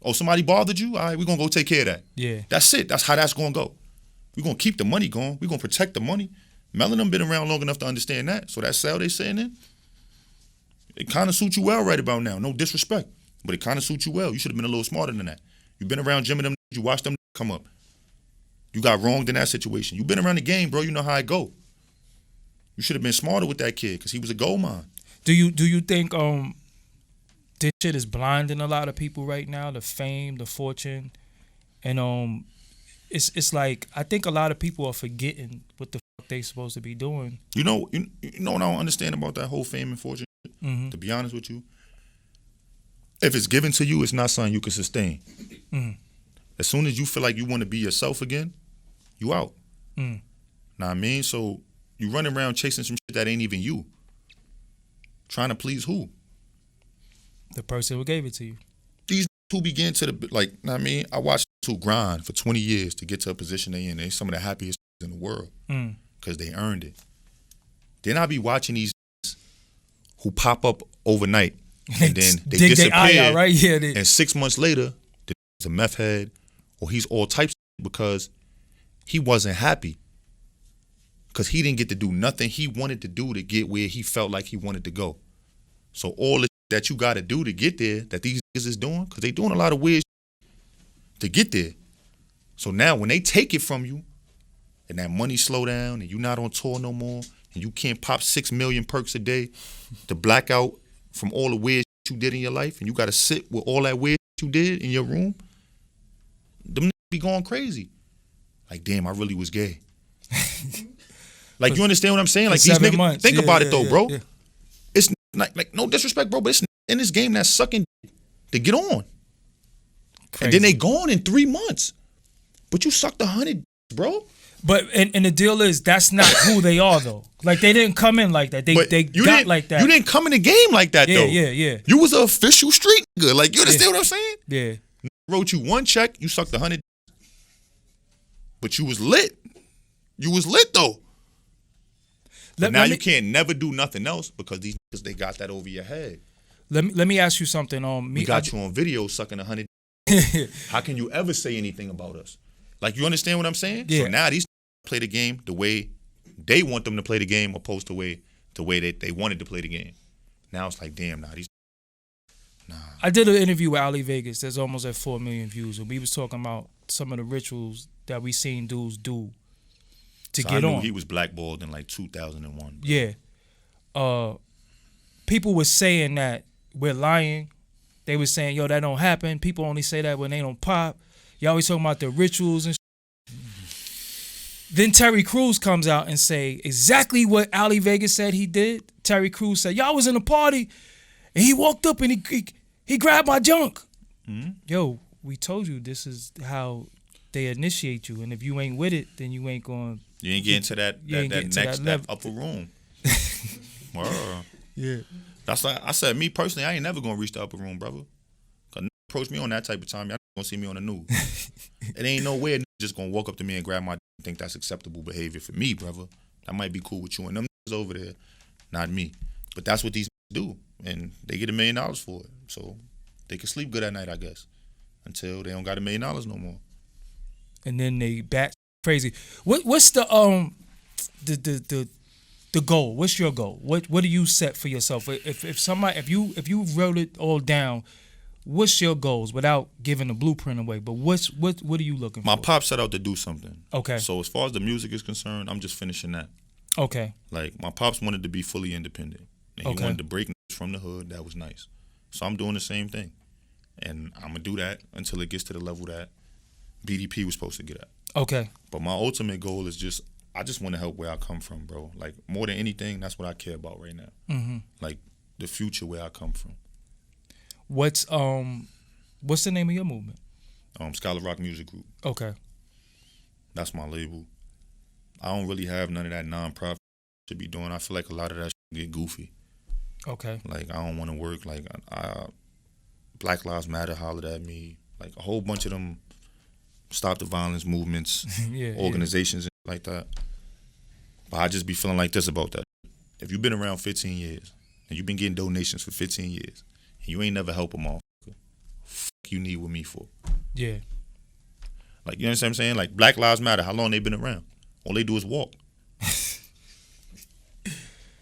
Oh, somebody bothered you? All right, we're going to go take care of that. Yeah. That's it. That's how that's going to go. We're going to keep the money going. We're going to protect the money. Melanin been around long enough to understand that. So that cell they sitting in, it kind of suits you well right about now. No disrespect, but it kind of suits you well. You should have been a little smarter than that. You've been around Jim and them. You watched them come up. You got wronged in that situation. You've been around the game, bro. You know how it go. You should have been smarter with that kid because he was a gold mine. Do you think this shit is blinding a lot of people right now? The fame, the fortune, and it's like I think a lot of people are forgetting what the fuck they supposed to be doing. You know what I don't understand about that whole fame and fortune. Mm-hmm. To be honest with you, if it's given to you, it's not something you can sustain. Mm-hmm. As soon as you feel like you want to be yourself again, you out. Mm-hmm. Know what I mean? So you running around chasing some shit that ain't even you. Trying to please who? The person who gave it to you. These who begin to the like, know what I mean, I watched who grind for 20 years to get to a position they in. They some of the happiest in the world because they earned it. Then I be watching these who pop up overnight and then they disappear. Right? Yeah, and 6 months later, there's a meth head or he's all types of because he wasn't happy. Because he didn't get to do nothing he wanted to do to get where he felt like he wanted to go. So all the that you got to do to get there, that these niggas is doing, because they doing a lot of weird to get there. So now when they take it from you, and that money slow down, and you not on tour no more, and you can't pop 6 million perks a day to black out from all the weird you did in your life, and you got to sit with all that weird you did in your room, them niggas be going crazy. Like, damn, I really was gay. Like, you understand what I'm saying? Like, these niggas, think about it though, bro. Yeah. It's not, like, no disrespect, bro, but it's in this game that's sucking to get on. Crazy. And then they gone in 3 months. But you sucked 100, bro. But and the deal is that's not who they are though. Like they didn't come in like that. They got like that. You didn't come in the game like that though. Yeah. You was an official street nigga. Like you understand what I'm saying? Yeah. Wrote you one check, you sucked 100. But you was lit. You was lit though. Now you can't never do nothing else because these niggas, they got that over your head. Let me ask you something. We got you on video sucking 100. How can you ever say anything about us? Like, you understand what I'm saying? Yeah. So now these play the game the way they want them to play the game opposed to the way that they wanted to play the game. Now it's like, damn, nah. I did an interview with Ali Vegas that's almost at 4 million views, and we was talking about some of the rituals that we seen dudes do to get on. He was blackballed in like 2001. Bro. Yeah. People were saying that we're lying. They were saying, yo, that don't happen. People only say that when they don't pop. Y'all always talking about the rituals and Then Terry Crews comes out and say exactly what Ali Vegas said he did. Terry Crews said, y'all was in a party and he walked up and he grabbed my junk. Mm-hmm. Yo, we told you this is how they initiate you. And if you ain't with it, then you ain't going. You ain't getting to that upper room. Yeah. That's like I said, me personally, I ain't never gonna reach the upper room, brother. Cause approach me on that type of time, y'all gonna see me on the news. It ain't no way just gonna walk up to me and grab my and think that's acceptable behavior for me, brother. That might be cool with you and them over there, not me. But that's what these do, and they get $1 million for it, so they can sleep good at night, I guess, until they don't got $1 million no more. And then they bat crazy. What's the goal? What's your goal? What do you set for yourself? If you wrote it all down, what's your goals without giving the blueprint away? But what are you looking for? My pop set out to do something. Okay. So as far as the music is concerned, I'm just finishing that. Okay. Like my pops wanted to be fully independent. And he wanted to break from the hood. That was nice. So I'm doing the same thing. And I'm gonna do that until it gets to the level that BDP was supposed to get at. Okay. But my ultimate goal is I just want to help where I come from, bro. Like, more than anything, that's what I care about right now. Mm-hmm. Like, the future where I come from. What's the name of your movement? Scott LaRock Music Group. Okay. That's my label. I don't really have none of that non-profit to be doing. I feel like a lot of that get goofy. Okay. Like, I don't want to work. Like, Black Lives Matter hollered at me. Like, a whole bunch of them stop the violence movements, organizations, and like that. But I just be feeling like this about that. If you've been around 15 years and you've been getting donations for 15 years and you ain't never help a motherfucker, you need with me for? Yeah. Like, you understand what I'm saying? Like, Black Lives Matter, how long they been around? All they do is walk.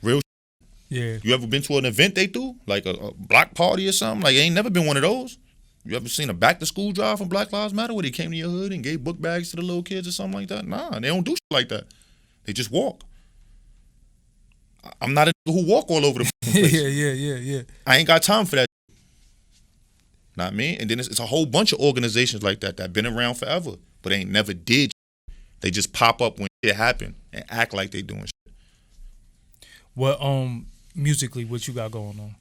Real Yeah. You ever been to an event they do? Like a block party or something? Like, ain't never been one of those. You ever seen a back-to-school drive from Black Lives Matter where they came to your hood and gave book bags to the little kids or something like that? Nah, they don't do shit like that. They just walk. I'm not a nigga who walk all over the place. Yeah. I ain't got time for that. Not me. And then it's a whole bunch of organizations like that been around forever, but ain't never did shit. They just pop up when shit happen and act like they doing shit. Well, musically, what you got going on?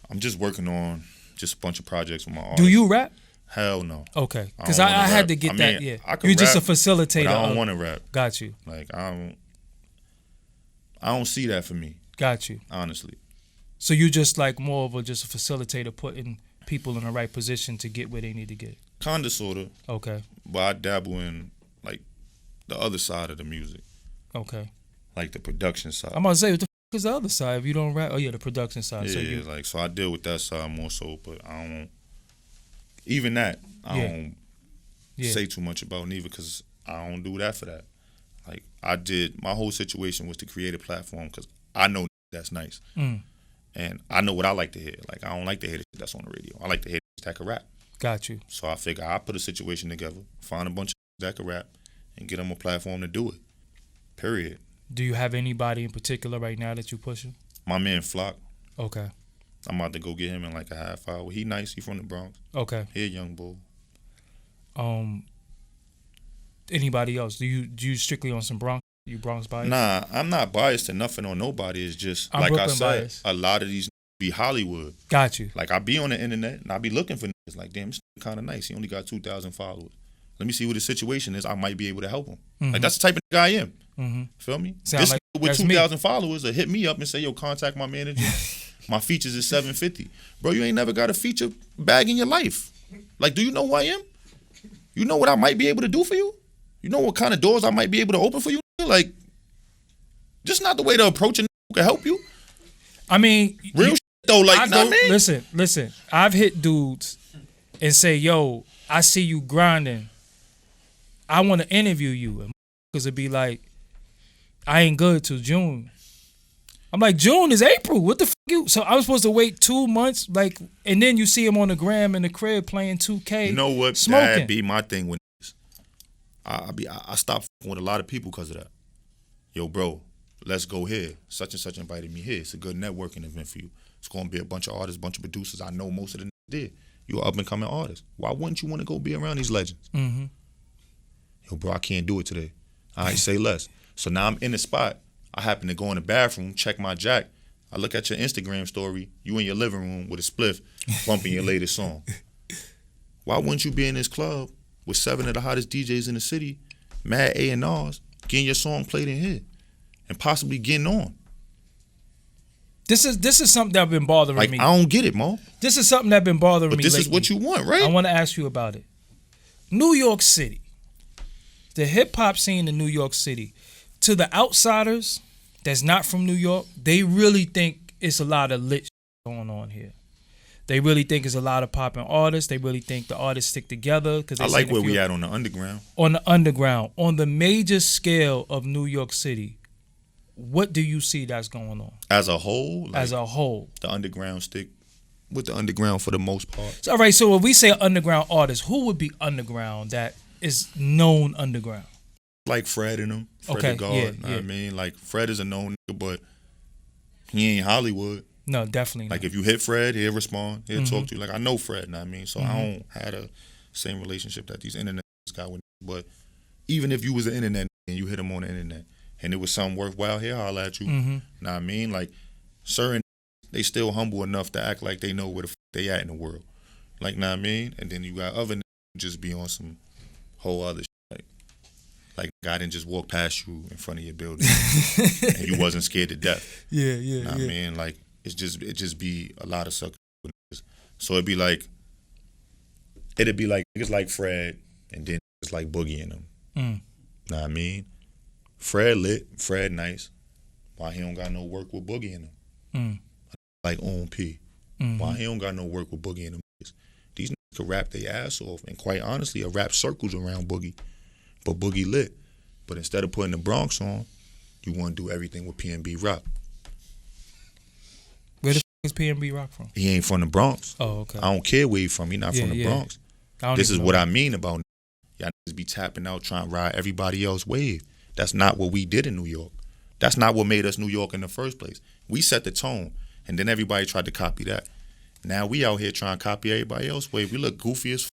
I'm just working on just a bunch of projects with my artists. Do you rap? Hell no. Okay, because I had to get that. Yeah, you're just a facilitator. But I don't want to rap. Got you. Like I don't see that for me. Got you. Honestly, So you just like more of just a facilitator, putting people in the right position to get where they need to get. Kinda, sorta. Okay. But I dabble in like the other side of the music. Okay. Like the production side. I'm about to say, what the fuck is the other side if you don't rap? Oh yeah, the production side. Yeah, So so I deal with that side more so, but I don't. Even that, I don't say too much about neither because I don't do that for that. Like I did, my whole situation was to create a platform because I know that's nice. And I know what I like to hear. Like, I don't like to hear the shit that's on the radio. I like to hear that can rap. Got you. So I figure I put a situation together, find a bunch of that can rap, and get them a platform to do it. Period. Do you have anybody in particular right now that you pushing? My man Flock. Okay. I'm about to go get him in like a half hour. He nice. He from the Bronx. Okay. He a young bull. Anybody else? Do you strictly on some Bronx? You Bronx biased? Nah, I'm not biased to nothing or nobody. It's just I'm like Brooklyn I said, biased. a lot of these be Hollywood. Got you. Like I be on the internet and I be looking for niggas like, damn, this kind of nice. He only got 2,000 followers. Let me see what the situation is. I might be able to help him. Like that's the type of nigga I am. Feel me? Sound this like with 2,000 followers will hit me up and say, yo, contact my manager. My features is $750. Bro, you ain't never got a feature bag in your life. Like, do you know who I am? You know what I might be able to do for you? You know what kind of doors I might be able to open for you? Like, just not the way to approach a nigga who can help you. I mean, real shit though. Like, you know what I mean? Listen. I've hit dudes and say, yo, I see you grinding. I want to interview you. And because it'd be like, I ain't good till June. I'm like, June is April. What the fuck you? So I was supposed to wait 2 months, like, and then you see him on the gram in the crib playing 2K. You know what? Smoking. That'd be my thing with this. I stopped with a lot of people because of that. Yo, bro, let's go here. Such and such invited me here. It's a good networking event for you. It's gonna be a bunch of artists, a bunch of producers. I know most of them did. You're an up and coming artist. Why wouldn't you want to go be around these legends? Yo, bro, I can't do it today. All right, say less. So now I'm in the spot. I happen to go in the bathroom, check my jack. I look at your Instagram story. You in your living room with a spliff, bumping your latest song. Why wouldn't you be in this club with 7 of the hottest DJs in the city, mad A&Rs, getting your song played in here, and possibly getting on? This is something that's been bothering me. I don't get it, Mo. This is something that's been bothering me. But this lately. is what you want, right? I want to ask you about it. New York City, the hip hop scene in New York City. To the outsiders that's not from New York, they really think it's a lot of lit going on here. They really think it's a lot of popping artists. They really think the artists stick together. I like where we at on the underground. On the underground. On the major scale of New York City, what do you see that's going on? As a whole? Like as a whole. The underground stick with the underground for the most part. So, all right, so if we say underground artist, who would be underground that is known underground? Like Fred and them. Fred the God, you know what I mean? Like Fred is a known nigga, but he ain't Hollywood. No, definitely like not. If you hit Fred, he'll respond. He'll talk to you. Like I know Fred, you know what I mean? So I don't have the same relationship that these internet got with. But even if you was an internet and you hit him on the internet and it was something worthwhile, he'll holler at you. Know what I mean? Like certain, they still humble enough to act like they know where the they at in the world. Like, know what I mean? And then you got other niggas who just be on some whole other shit. Like God didn't just walk past you in front of your building and you wasn't scared to death. Yeah. I mean, like it just be a lot of suckers. So it'd be like niggas like Fred and then it's like Boogie in them. Know what I mean? Fred lit, Fred nice. Why he don't got no work with Boogie in them? Like on P. Why he don't got no work with Boogie in them? These niggas could rap their ass off, and quite honestly, a rap circles around Boogie. But Boogie lit. But instead of putting the Bronx on, you want to do everything with PNB Rock. Where the f*** is PNB Rock from? He ain't from the Bronx. Oh, okay. I don't care where he from. He not from the Bronx. This is what I mean about y'all niggas be tapping out trying to ride everybody else's wave. That's not what we did in New York. That's not what made us New York in the first place. We set the tone, and then everybody tried to copy that. Now we out here trying to copy everybody else's wave. We look goofy as f***.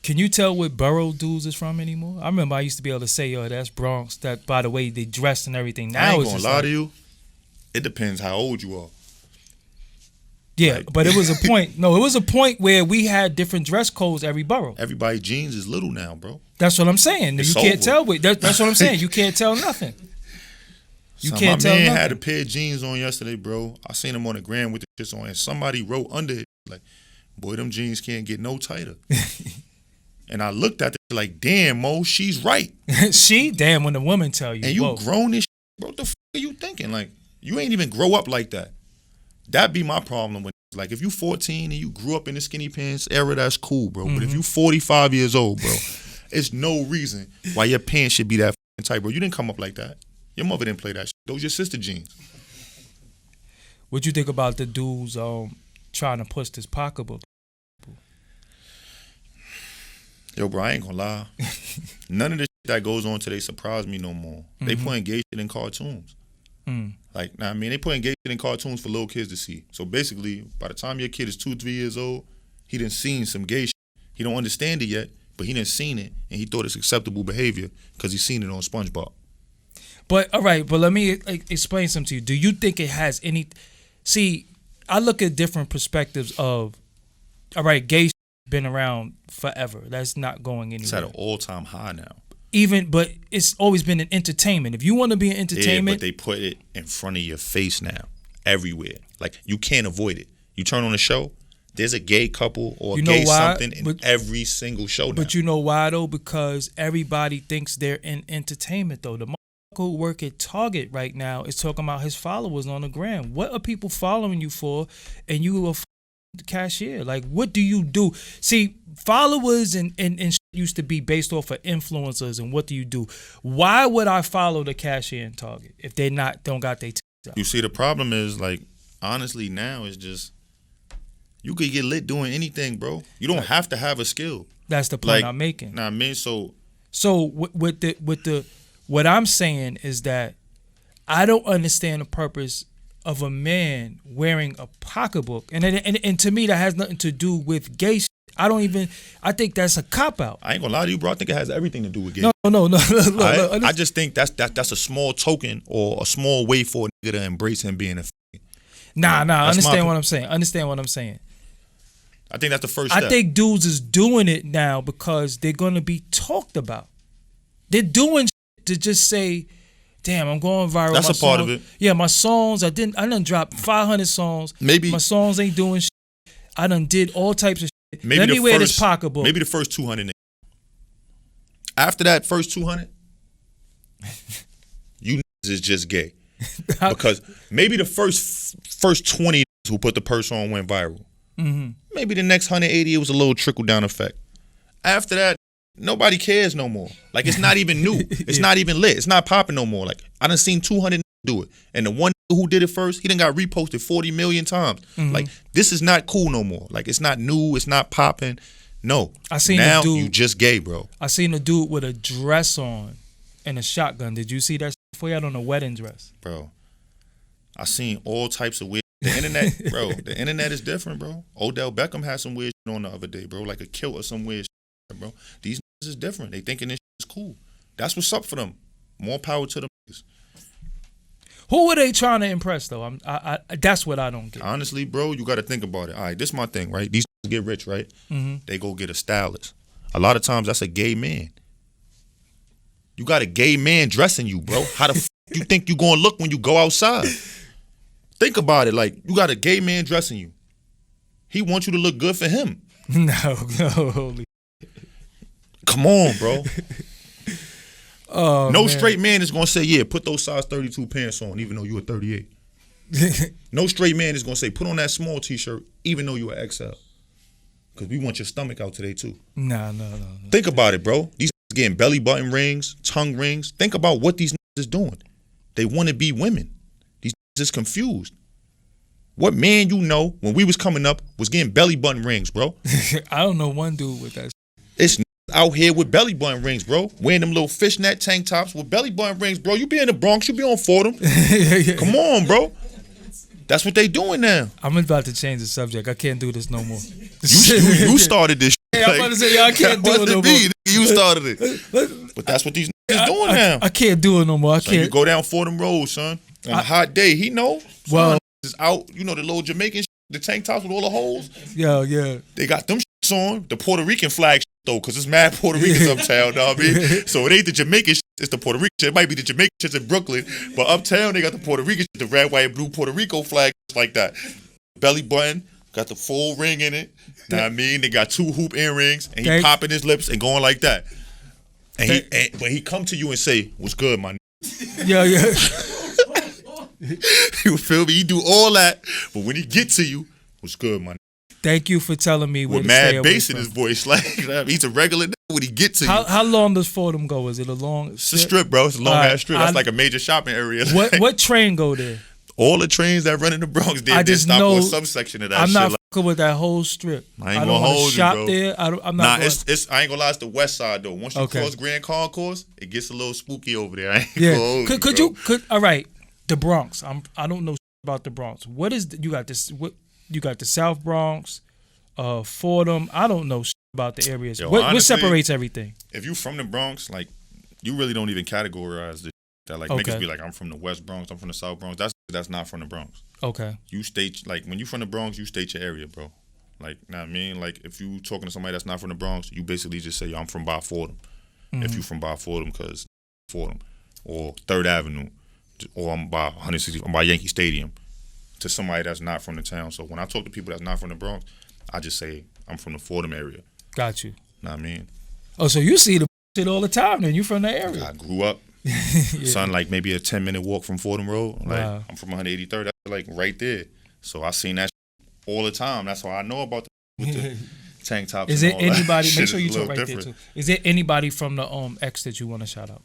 Can you tell what borough dudes is from anymore? I remember I used to be able to say, yo, that's Bronx. That, by the way, they dressed and everything. Now I ain't it's gonna just lie to you. It depends how old you are. Yeah, like, but it was a point. No, it was a point where we had different dress codes every borough. Everybody jeans is little now, bro. That's what I'm saying. It's you can't over. tell. That's what I'm saying. You can't tell nothing. You can't tell my man nothing. had a pair of jeans on yesterday, bro. I seen him on the gram with the shits on, and somebody wrote under it like, "Boy, them jeans can't get no tighter." And I looked at it like, "Damn, Mo, she's right." Damn, when the woman tell you, and you whoa. grown this, bro. What the fuck are you thinking? Like, you ain't even grow up like that. That be my problem with. Like, if you 14 and you grew up in the skinny pants era, that's cool, bro. But if you 45 years old, bro, it's no reason why your pants should be that fucking tight, bro. You didn't come up like that. Your mother didn't play that shit. Those your sister jeans. What you think about the dudes trying to push this pocketbook? Yo, bro, I ain't gonna lie. None of the shit that goes on today surprise me no more. They putting gay shit in cartoons. Like, nah, I mean, they putting gay shit in cartoons for little kids to see. So basically, by the time your kid is 2-3 years old, he done seen some gay shit. He don't understand it yet, but he done seen it, and he thought it's acceptable behavior because he seen it on SpongeBob. But all right, but let me explain something to you. Do you think it has any? See, I look at different perspectives of, all right, gay shit been around forever. That's not going anywhere. It's at an all-time high now. But it's always been an entertainment. If you want to be an entertainment, yeah, but they put it in front of your face now, everywhere. Like, you can't avoid it. You turn on a show, there's a gay couple or a gay something in every single show now. But you know why though? Because everybody thinks they're in entertainment though. The motherfucker who work at Target right now is talking about his followers on the gram. What are people following you for? And you a cashier. Like, what do you do? See, followers and used to be based off of influencers, and what do you do? Why would I follow the cashier in Target if they don't got their out? You see, the problem is, like, honestly, now it's just, you could get lit doing anything, bro. You don't have to have a skill. That's the point I'm making. Nah, I mean, so what I'm saying is that I don't understand the purpose of a man wearing a pocketbook, and to me that has nothing to do with gay shit. I think that's a cop out. I ain't gonna lie to you, bro. I think it has everything to do with gay. No. I just think that's a small token or a small way for a nigga to embrace him being a Nah, understand what I'm saying. I think that's the first step. I think dudes is doing it now because they're gonna be talked about. They're doing shit to just say, damn, I'm going viral. That's a part of it. Yeah, my songs, I done dropped 500 songs. Maybe my songs ain't doing shit. I done did all types of shit. Maybe Let me wear this pocketbook. Maybe the first 200. After that first 200, you niggas is just gay. Because maybe the first 20 who put the purse on went viral. Maybe the next 180, it was a little trickle down effect. After that, nobody cares no more. Like, it's not even new. It's not even lit. It's not popping no more. Like, I done seen 200 do it. And the one who did it first, he done got reposted 40 million times. Like, this is not cool no more. Like, it's not new. It's not popping. No. I seen now a dude, you just gay, bro. I seen a dude with a dress on and a shotgun. Did you see that before? He had on a wedding dress. Bro, I seen all types of weird. The internet, bro. The internet is different, bro. Odell Beckham had some weird shit on the other day, bro. Like a kilt or some weird shit, bro. These niggas is different. They thinking this shit is cool. That's what's up for them. More power to them niggas. Who are they trying to impress, though? That's what I don't get. Honestly, bro, you got to think about it. All right, this is my thing, right? These niggas get rich, right? They go get a stylist. A lot of times, that's a gay man. You got a gay man dressing you, bro. How the you think you gonna look when you go outside? Think about it. Like, you got a gay man dressing you. He wants you to look good for him. No. Come on, bro. Oh, no man. straight man is gonna say, yeah, put those size 32 pants on, even though you a 38. No straight man is gonna say, put on that small t-shirt, even though you an XL. Because we want your stomach out today too. No. Think about it, bro. These getting belly button rings, tongue rings. Think about what these is doing. They want to be women. These is confused. What man you know when we was coming up was getting belly button rings, bro? I don't know one dude with that. It's out here with belly button rings, bro. Wearing them little fishnet tank tops with belly button rings, bro. You be in the Bronx, you be on Fordham. Come on, bro. That's what they doing now. I'm about to change the subject. I can't do this no more. You started this shit. I'm about to say, I can't do it no more. You started it. But that's what these niggas doing now. I can't do it no more. I So can't. you go down Fordham Road, son. On a hot day, he know. Well, is out, you know, the little Jamaican shit, the tank tops with all the holes. Yeah. They got them shits on. The Puerto Rican flag shit, though, because it's mad Puerto Ricans uptown, know what I mean? So it ain't the Jamaican shit, It's the Puerto Rican shit. It might be the Jamaican shit in Brooklyn, but uptown they got the Puerto Rican shit, the red, white, and blue Puerto Rico flag like that. Belly button, got the full ring in it. Know what I mean? They got 2 hoop earrings, and he popping his lips and going like that. And but he come to you and say, "What's good, my?" Yeah. You feel me? He do all that, but when he get to you, "What's good, my?" Thank you for telling me. With mad bass in his voice, like he's a regular when he get to you. How long does Fordham go? Is it a long? It's a strip, bro. It's a long ass strip. That's like a major shopping area. What train go there? All the trains that run in the Bronx, they stop on some section of that. I'm not fucking with that whole strip. I ain't gonna hold you, bro. There. I'm not. Nah, it's I ain't gonna lie. It's the west side though. Once you cross Grand Concourse, it gets a little spooky over there. I ain't gonna hold you. All right, the Bronx. I don't know about the Bronx. What is you got this? What you got the South Bronx? Fordham. I don't know about the areas. Yo, what honestly, separates everything? If you from the Bronx, like you really don't even categorize the that. Like niggas be like, I'm from the West Bronx, I'm from the South Bronx. That's not from the Bronx. Okay. You state like when you from the Bronx, you state your area, bro. Like, know what I mean? Like if you talking to somebody that's not from the Bronx, you basically just say, I'm from by Fordham. Mm-hmm. If you from by Fordham, cause Fordham or 3rd Avenue, or I'm by 160, I'm by Yankee Stadium. To somebody that's not from the town. So when I talk to people that's not from the Bronx, I just say I'm from the Fordham area. Got you. Know what I mean? Oh, so you see the shit all the time then. You from that area. I grew up. Son, like maybe a 10-minute walk from Fordham Road. Like I'm from 183rd. That's like right there. So I seen that all the time. That's why I know about the tank tops. Is and it all anybody? That. Make sure you talk right different. there too. Is there anybody from the X that you want to shout out?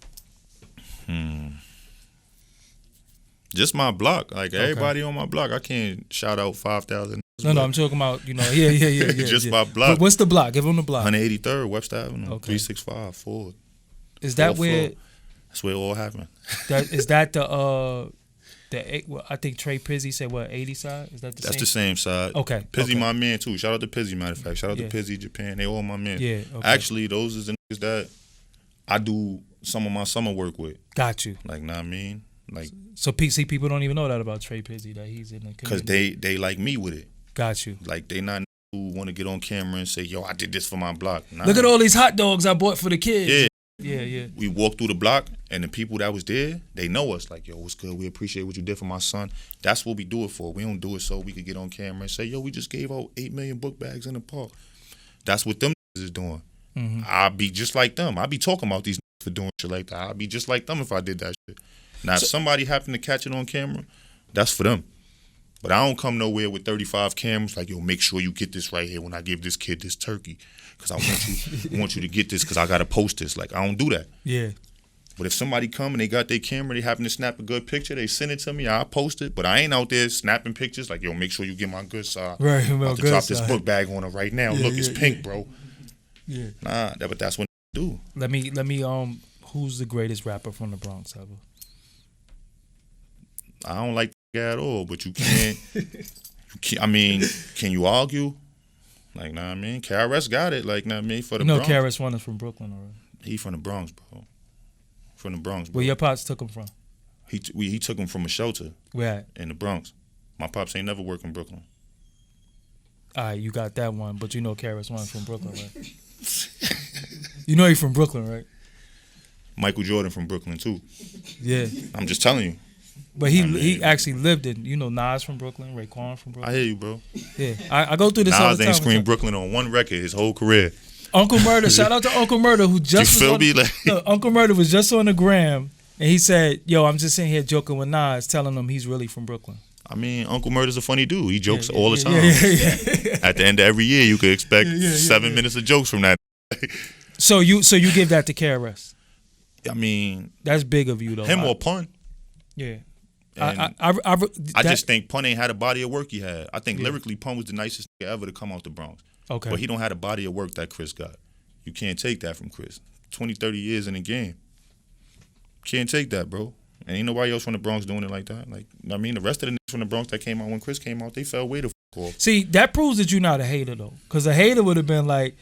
Just my block. Like everybody on my block. I can't shout out 5,000. No, I'm talking about, yeah. Just my block. But what's the block? Give them the block. 183rd, Webster Avenue, 365, Ford. Is that where? That's where it all happened. Is that the I think Trey Pizzy said 80 side? Is that the same? That's the same side. Okay. Pizzy my man too. Shout out to Pizzy, matter of fact. Shout out to Pizzy Japan. They all my men. Yeah. Okay. Actually, those is the niggas that I do some of my summer work with. Got you. Like, know what I mean? Like, so PC people don't even know that about Trey Pizzy, that he's in the community. Because they like me with it. Got you. Like, they not who want to get on camera and say, yo, I did this for my block. Nah. Look at all these hot dogs I bought for the kids. Yeah. We walk through the block, and the people that was there, they know us. Like, yo, what's good? We appreciate what you did for my son. That's what we do it for. We don't do it so we could get on camera and say, yo, we just gave out 8 million book bags in the park. That's what them is doing. Mm-hmm. I'll be just like them. I'll be talking about these for doing shit like that. I'll be just like them if I did that shit. Now, if somebody happened to catch it on camera, that's for them. But I don't come nowhere with 35 cameras like, yo, make sure you get this right here when I give this kid this turkey. Because I want you to get this because I got to post this. Like, I don't do that. Yeah. But if somebody come and they got their camera, they happen to snap a good picture, they send it to me, I'll post it. But I ain't out there snapping pictures like, yo, make sure you get my good side. Right, I'm about to drop this book bag on her right now. Yeah, Look, it's pink, bro. Yeah. Nah, but that's what I do. Let me who's the greatest rapper from the Bronx ever? I don't like that at all, but you can't. I mean, can you argue? Like, know what I mean? KRS got it. Like, know what I mean? For the Bronx. KRS-One is from Brooklyn already. He from the Bronx, bro. From the Bronx, bro. Where your pops took him from? He took him from a shelter. Where at? In the Bronx. My pops ain't never worked in Brooklyn. All right, you got that one, but you know KRS-One from Brooklyn, right? You know he from Brooklyn, right? Michael Jordan from Brooklyn, too. Yeah. I'm just telling you. But he actually lived in, Nas from Brooklyn, Raekwon from Brooklyn. I hear you, bro. Yeah, I go through this all the time. Nas ain't screamed Brooklyn on one record his whole career. Uncle Murder, shout out to Uncle Murder who just Uncle Murder was just on the gram and he said, yo, I'm just sitting here joking with Nas, telling him he's really from Brooklyn. I mean, Uncle Murder's a funny dude. He jokes all the time. Yeah. At the end of every year, you could expect 7 minutes of jokes from that. So you give that to KRS? I mean, that's big of you though. Him or Pun? Yeah. I just think Pun ain't had a body of work he had. I think lyrically Pun was the nicest nigga ever to come out the Bronx. Okay. But he don't have a body of work that Chris got. You can't take that from Chris. 20, 30 years in the game. Can't take that, bro. And ain't nobody else from the Bronx doing it like that. Like, I mean, the rest of the niggas from the Bronx that came out when Chris came out, they fell way the fuck off. See, that proves that you're not a hater though. Because a hater would have been like,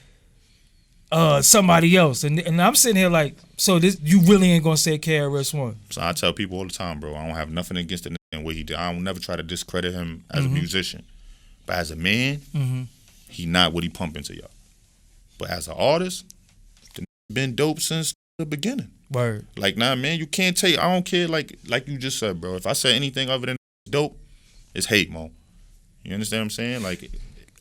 somebody else. And I'm sitting here like, so this you really ain't gonna say KRS-One. So I tell people all the time, bro, I don't have nothing against the nigga and what he did. I don't never try to discredit him as a musician. But as a man, he not what he pumping to y'all. But as an artist, the nigga been dope since the beginning. Word. Like, nah, man, you can't take. I don't care. Like you just said, bro. If I say anything other than dope, it's hate, Mo. You understand what I'm saying? Like,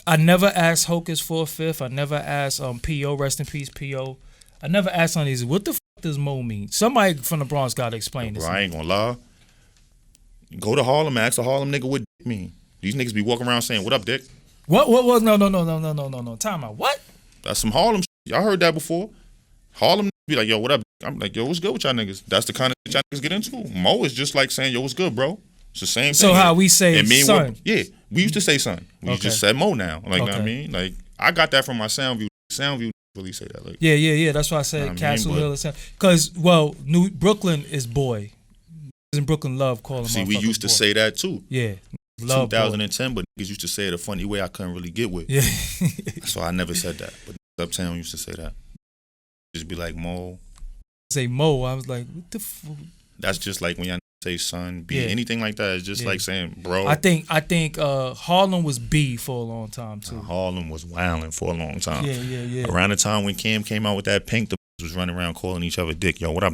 I never asked Hocus for a fifth. I never asked P.O. Rest in peace, P.O. I never asked on these. What the fuck does Mo mean? Somebody from the Bronx got to explain this. Bro, I ain't gonna lie. Go to Harlem, ask a Harlem nigga what dick mean. These niggas be walking around saying, "What up, dick?" What? No. Time out. What? That's some Harlem shit. Y'all heard that before. Harlem be like, "Yo, what up?" I'm like, "Yo, what's good with y'all niggas?" That's the kind of shit y'all niggas get into. Mo is just like saying, "Yo, what's good, bro?" It's the same thing. So how we say son? Yeah, we used to say son. We just said Mo now. Like, know what I mean? Like, I got that from my Soundview. Soundview really say that. Like, yeah. That's why I said Castle Hill. Because, New Brooklyn is boy. In Brooklyn, love calling. See, we used to say that too. Yeah. Love 2010, but niggas used to say it a funny way I couldn't really get with. Yeah. So I never said that. But Uptown used to say that. Just be like, Mo. Say Mo. I was like, what the fuck? That's just like when y'all say son, B, anything like that. It's just like saying bro. I think Harlem was B for a long time too. Harlem was wilding for a long time. Yeah. Around the time when Cam came out with that Pink, the was running around calling each other dick. Yo, what up?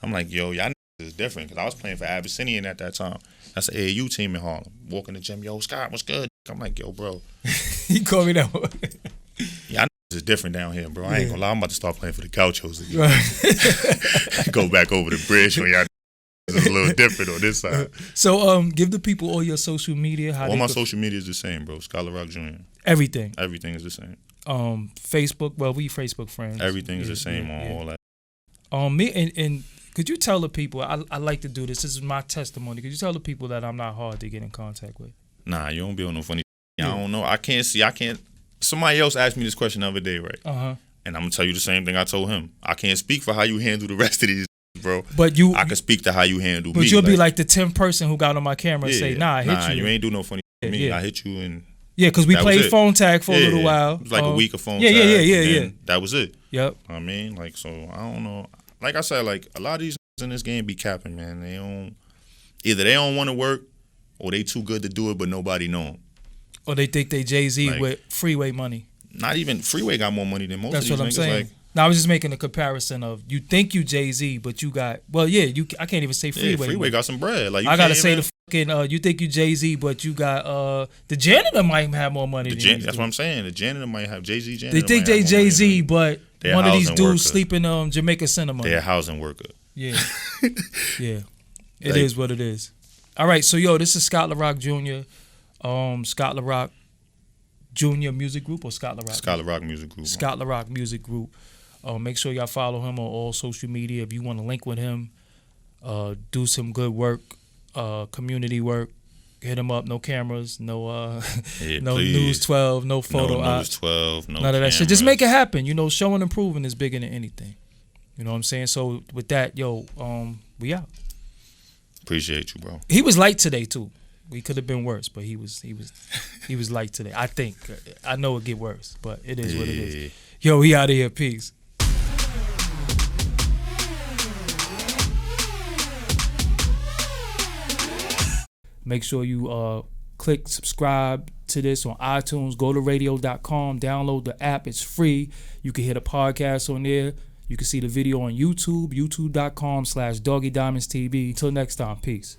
I'm like, yo, y'all is different because I was playing for Abyssinian at that time. That's an AAU team in Harlem. Walking the gym, yo, Scott, what's good? I'm like, yo, bro. He called me that one. Yeah, it's different down here, bro. I ain't gonna lie, I'm about to start playing for the Gauchos again. Right. Go back over the bridge when y'all it's a little different on this side. So, give the people all your social media. All my social media is the same, bro. Scott LaRock Jr. Everything is the same. Facebook. Well, we Facebook friends. Everything is the same on all that. Me and could you tell the people? I like to do this. This is my testimony. Could you tell the people that I'm not hard to get in contact with? Nah, you don't be on no funny. I don't know. I can't. Somebody else asked me this question the other day, right? And I'm gonna tell you the same thing I told him. I can't speak for how you handle the rest of these, bro. But I can speak to how you handle me. But you'll be like the 10th person who got on my camera and say, "Nah, I hit you. You ain't do no funny to me. I hit you and." Yeah, because we played phone tag for a little while. It was like a week of phone tag. Yeah. That was it. Yep. I mean, like, so I don't know. Like I said, like a lot of these in this game be capping, man. Either they don't want to work or they too good to do it, but nobody know them. Or they think they Jay-Z with Freeway money. Not even Freeway got more money than most of these niggas. That's what I'm saying. Like, now I was just making a comparison of you think you Jay-Z, but you got I can't even say Freeway. Freeway got some bread. Like I gotta say the fucking you think you Jay-Z, but you got the janitor might have more money. That's what I'm saying. The janitor might have Jay-Z. Janitor they think they Jay-Z, but one of these dudes sleeping Jamaica Cinema. They're a housing worker. Yeah, yeah. It is what it is. All right, so this is Scott LaRock Jr. Scott LaRock Jr. Music Group or Scott LaRock? Scott LaRock Music Group. Scott LaRock Music Group. Make sure y'all follow him on all social media. If you want to link with him, do some good work, community work, hit him up. No cameras, no News 12, no photo no News 12, no none of that shit. Just make it happen. Showing and improving is bigger than anything. You know what I'm saying? So with that, we out. Appreciate you, bro. He was light today too. We could have been worse, but he was light today. I think. I know it get worse, but it is what it is. Yo, we out of here. Peace. Make sure you click subscribe to this on iTunes. Go to radio.com. Download the app. It's free. You can hear the podcast on there. You can see the video on YouTube. YouTube.com/Doggie Diamonds TV. Until next time. Peace.